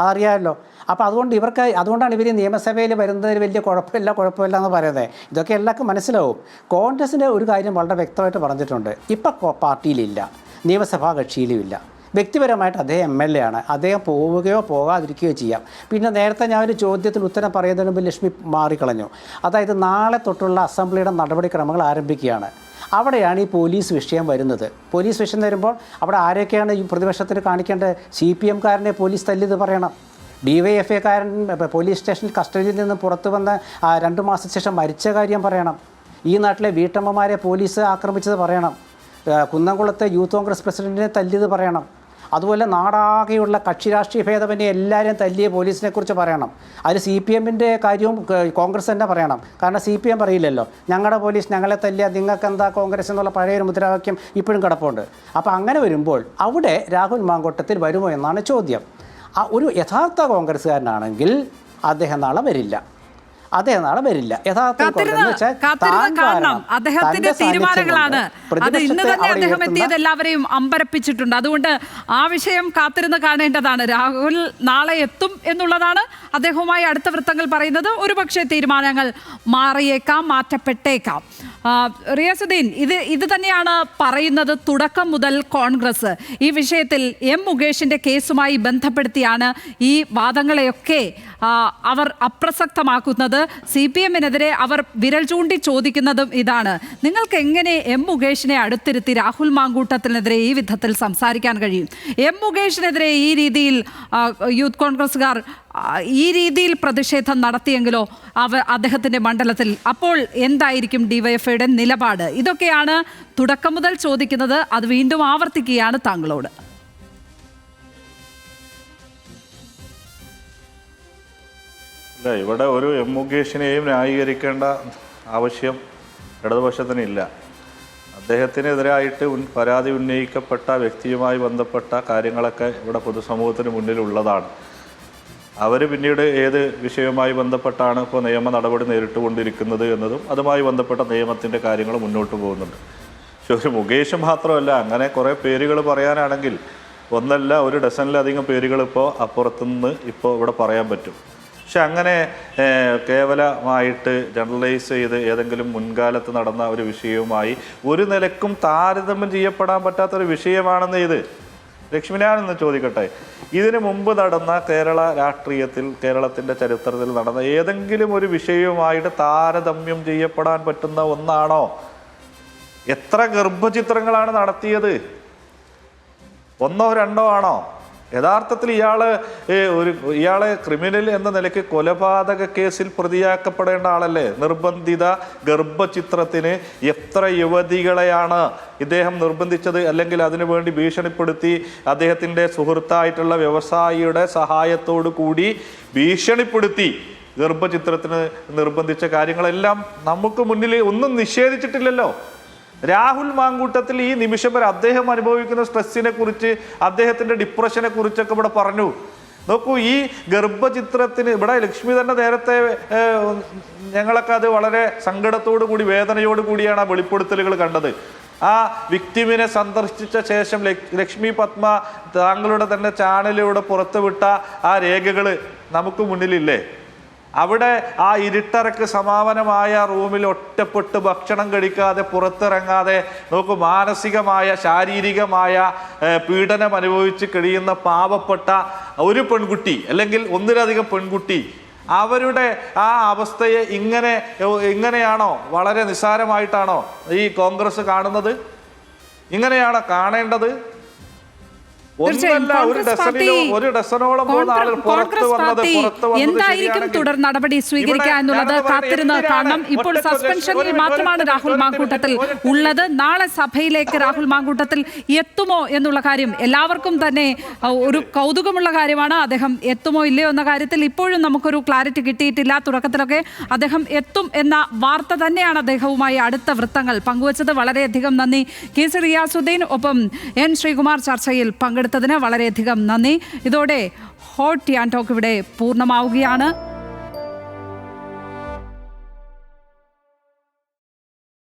അതറിയാമല്ലോ. അപ്പോൾ അതുകൊണ്ടാണ് ഇവർ നിയമസഭയിൽ വരുന്നതിൽ വലിയ കുഴപ്പമില്ല എന്ന് പറയുന്നത്. ഇതൊക്കെ എല്ലാവർക്കും മനസ്സിലാവും. കോൺഗ്രസിൻ്റെ ഒരു കാര്യം വളരെ വ്യക്തമായിട്ട് പറഞ്ഞിട്ടുണ്ട്. ഇപ്പോൾ പാർട്ടിയിലില്ല, നിയമസഭാ കക്ഷിയിലുമില്ല. വ്യക്തിപരമായിട്ട് അദ്ദേഹം MLA ആണ്. അദ്ദേഹം പോവുകയോ പോകാതിരിക്കുകയോ ചെയ്യാം. പിന്നെ നേരത്തെ ഞാൻ ഒരു ചോദ്യത്തിന് ഉത്തരം പറയുന്നതിന് മുമ്പ് ലക്ഷ്മി മാറിക്കളഞ്ഞു. അതായത് നാളെ തൊട്ടുള്ള അസംബ്ലിയുടെ നടപടിക്രമങ്ങൾ ആരംഭിക്കുകയാണ്. അവിടെയാണ് ഈ പോലീസ് വിഷയം വരുന്നത്. പോലീസ് വിഷയം വരുമ്പോൾ അവിടെ ആരൊക്കെയാണ് ഈ പ്രതിപക്ഷത്തിന് കാണിക്കേണ്ടത്? CPM-കാരനെ പോലീസ് തല്ലിയത് പറയണം. DYFIക്കാരൻ പോലീസ് സ്റ്റേഷനിൽ കസ്റ്റഡിയിൽ നിന്ന് പുറത്തു വന്ന് 2 മാസത്തിന് ശേഷം മരിച്ച കാര്യം പറയണം. ഈ നാട്ടിലെ വീട്ടമ്മമാരെ പോലീസ് ആക്രമിച്ചത് പറയണം. കുന്നംകുളത്തെ യൂത്ത് കോൺഗ്രസ് പ്രസിഡന്റിനെ തല്ലിയത് പറയണം. അതുപോലെ നാടാകെയുള്ള കക്ഷി രാഷ്ട്രീയ ഭേദമന്യേ എല്ലാവരെയും തല്ലിയ പോലീസിനെ കുറിച്ച് പറയണം. അതിൽ CPM-ന്റെ കാര്യവും കോൺഗ്രസ് തന്നെ പറയണം. കാരണം CPM പറയില്ലല്ലോ ഞങ്ങളുടെ പോലീസ് ഞങ്ങളെ തല്ലിയ നിങ്ങൾക്ക് എന്താ കോൺഗ്രസ് എന്നുള്ള പഴയൊരു മുദ്രാവാക്യം ഇപ്പോഴും കിടപ്പുണ്ട്. അപ്പോൾ അങ്ങനെ വരുമ്പോൾ അവിടെ രാഹുൽ മാങ്കൂട്ടത്തിൽ വരുമോ എന്നാണ് ചോദ്യം. ഒരു യഥാർത്ഥ കോൺഗ്രസ്സുകാരനാണെങ്കിൽ അദ്ദേഹം നാളെ വരില്ല. അദ്ദേഹത്തിന്റെ തീരുമാനങ്ങളാണ് അത്. ഇന്ന് തന്നെ അദ്ദേഹം എത്തിയത് എല്ലാവരെയും അമ്പരപ്പിച്ചിട്ടുണ്ട്. അതുകൊണ്ട് ആ വിഷയം കാത്തിരുന്ന് കാണേണ്ടതാണ്. രാഹുൽ നാളെ എത്തും എന്നുള്ളതാണ് അദ്ദേഹവുമായി അടുത്ത വൃത്തങ്ങൾ പറയുന്നത്. ഒരുപക്ഷെ തീരുമാനങ്ങൾ മാറിയേക്കാം, മാറ്റപ്പെട്ടേക്കാം. റിയാസുദ്ദീൻ, ഇത് തന്നെയാണ് പറയുന്നത് തുടക്കം മുതൽ കോൺഗ്രസ് ഈ വിഷയത്തിൽ എം മുകേഷിന്റെ കേസുമായി ബന്ധപ്പെടുത്തിയാണ് ഈ വാദങ്ങളെയൊക്കെ അവർ അപ്രസക്തമാക്കുന്നത്. CPM-നെതിരെ അവർ വിരൽ ചൂണ്ടി ചോദിക്കുന്നതും ഇതാണ്. നിങ്ങൾക്ക് എങ്ങനെ എം മുകേഷിനെ അടുത്തിരുത്തി രാഹുൽ മാങ്കൂട്ടത്തിനെതിരെ ഈ വിധത്തിൽ സംസാരിക്കാൻ കഴിയും? എം മുകേഷിനെതിരെ ഈ രീതിയിൽ യൂത്ത് കോൺഗ്രസ്സുകാർ ഈ രീതിയിൽ പ്രതിഷേധം നടത്തിയെങ്കിലോ അദ്ദേഹത്തിന്റെ മണ്ഡലത്തിൽ, അപ്പോൾ എന്തായിരിക്കും ഡിവൈഎഫ്ഐയുടെ നിലപാട്? ഇതൊക്കെയാണ് തുടക്കം മുതൽ ചോദിക്കുന്നത്. അത് വീണ്ടും ആവർത്തിക്കുകയാണ് താങ്കളോട്. അല്ല, ഇവിടെ ഒരു എം മുകേഷിനെയും ന്യായീകരിക്കേണ്ട ആവശ്യം ഇടതുപക്ഷത്തിനില്ല. അദ്ദേഹത്തിനെതിരായിട്ട് പരാതി ഉന്നയിക്കപ്പെട്ട വ്യക്തിയുമായി ബന്ധപ്പെട്ട കാര്യങ്ങളൊക്കെ ഇവിടെ പൊതുസമൂഹത്തിന് മുന്നിലുള്ളതാണ്. അവർ പിന്നീട് ഏത് വിഷയവുമായി ബന്ധപ്പെട്ടാണ് ഇപ്പോൾ നിയമ നടപടി നേരിട്ടുകൊണ്ടിരിക്കുന്നത് എന്നതും അതുമായി ബന്ധപ്പെട്ട നിയമത്തിൻ്റെ കാര്യങ്ങൾ മുന്നോട്ട് പോകുന്നുണ്ട്. പക്ഷെ ഒരു മുകേഷ് മാത്രമല്ല, അങ്ങനെ കുറേ പേരുകൾ പറയാനാണെങ്കിൽ ഒന്നല്ല ഒരു ഡസനിലധികം പേരുകൾ ഇപ്പോൾ അപ്പുറത്തുനിന്ന് ഇപ്പോൾ ഇവിടെ പറയാൻ പറ്റും. പക്ഷെ അങ്ങനെ കേവലമായിട്ട് ജനറലൈസ് ചെയ്ത് ഏതെങ്കിലും മുൻകാലത്ത് നടന്ന ഒരു വിഷയവുമായി ഒരു നിലക്കും താരതമ്യം ചെയ്യപ്പെടാൻ പറ്റാത്തൊരു വിഷയമാണെന്ന് ഇത്. ലക്ഷ്മി, ഞാനൊന്ന് ചോദിക്കട്ടെ, ഇതിനു മുമ്പ് നടന്ന കേരള രാഷ്ട്രീയത്തിൽ, കേരളത്തിൻ്റെ ചരിത്രത്തിൽ നടന്ന ഏതെങ്കിലും ഒരു വിഷയവുമായിട്ട് താരതമ്യം ചെയ്യപ്പെടാൻ പറ്റുന്ന ഒന്നാണോ? എത്ര ഗർഭചിത്രങ്ങളാണ് നടത്തിയത്? ഒന്നോ രണ്ടോ ആണോ? യഥാർത്ഥത്തിൽ ഇയാളെ ക്രിമിനൽ എന്ന നിലയ്ക്ക് കൊലപാതക കേസിൽ പ്രതിയാക്കപ്പെടേണ്ട ആളല്ലേ? നിർബന്ധിത ഗർഭചിത്രത്തിന് എത്ര യുവതികളെയാണ് ഇദ്ദേഹം നിർബന്ധിച്ചത്? അല്ലെങ്കിൽ അതിനുവേണ്ടി ഭീഷണിപ്പെടുത്തി അദ്ദേഹത്തിൻ്റെ സുഹൃത്തായിട്ടുള്ള വ്യവസായിയുടെ സഹായത്തോടു കൂടി ഭീഷണിപ്പെടുത്തി ഗർഭചിത്രത്തിന് നിർബന്ധിച്ച കാര്യങ്ങളെല്ലാം നമുക്ക് മുന്നിൽ ഒന്നും നിഷേധിച്ചിട്ടില്ലല്ലോ. രാഹുൽ മാങ്കൂട്ടത്തിൽ ഈ നിമിഷം വരെ അദ്ദേഹം അനുഭവിക്കുന്ന സ്ട്രെസ്സിനെ കുറിച്ച്, അദ്ദേഹത്തിൻ്റെ ഡിപ്രഷനെ കുറിച്ചൊക്കെ ഇവിടെ പറഞ്ഞു. നോക്കൂ, ഈ ഗർഭചിത്രത്തിന് ഇവിടെ ലക്ഷ്മി തന്നെ നേരത്തെ ഞങ്ങളൊക്കെ അത് വളരെ സങ്കടത്തോടു കൂടി, വേദനയോട് കൂടിയാണ് ആ വെളിപ്പെടുത്തലുകൾ കണ്ടത്. ആ വിക്ടിമിനെ സന്ദർശിച്ച ശേഷം ലക്ഷ്മി പത്മ താങ്കളുടെ തന്നെ ചാനലിലൂടെ പുറത്തുവിട്ട ആ രേഖകൾ നമുക്ക് മുന്നിലില്ലേ? അവിടെ ആ ഇരുട്ടറക്ക് സമാപനമായ റൂമിൽ ഒറ്റപ്പെട്ട് ഭക്ഷണം കഴിക്കാതെ പുറത്തിറങ്ങാതെ നോക്കൂ, മാനസികമായ ശാരീരികമായ പീഡനം അനുഭവിച്ച് കഴിയുന്ന പാവപ്പെട്ട ഒരു പെൺകുട്ടി അല്ലെങ്കിൽ ഒന്നിലധികം പെൺകുട്ടി, അവരുടെ ആ അവസ്ഥയെ ഇങ്ങനെയാണോ, വളരെ നിസ്സാരമായിട്ടാണോ ഈ കോൺഗ്രസ് കാണുന്നത്? ഇങ്ങനെയാണോ കാണേണ്ടത്? എന്തായിരിക്കും തുടർ നടപടി സ്വീകരിക്കുക എന്നുള്ളത് കാത്തിരുന്ന് കാണണം. ഇപ്പോൾ സസ്പെൻഷനിൽ മാത്രമാണ് രാഹുൽ മാങ്കൂട്ടത്തിൽ ഉള്ളത്. നാളെ സഭയിലേക്ക് രാഹുൽ മാങ്കൂട്ടത്തിൽ എത്തുമോ എന്നുള്ള കാര്യം എല്ലാവർക്കും തന്നെ ഒരു കൗതുകമുള്ള കാര്യമാണ്. അദ്ദേഹം എത്തുമോ ഇല്ലയോ എന്ന കാര്യത്തിൽ ഇപ്പോഴും നമുക്കൊരു ക്ലാരിറ്റി കിട്ടിയിട്ടില്ല. തുടക്കത്തിലൊക്കെ അദ്ദേഹം എത്തും എന്ന വാർത്ത തന്നെയാണ് അദ്ദേഹവുമായി അടുത്ത വൃത്തങ്ങൾ പങ്കുവച്ചത്. വളരെയധികം നന്ദി KC റിയാസുദ്ദീൻ, ഒപ്പം N ശ്രീകുമാർ ചർച്ചയിൽ പങ്കെടുത്തതിന് വളരെയധികം നന്ദി. ഇതോടെ ഹോട്ട് യാൻ ടോക്ക് ഇവിടെ പൂർണ്ണമാവുകയാണ്.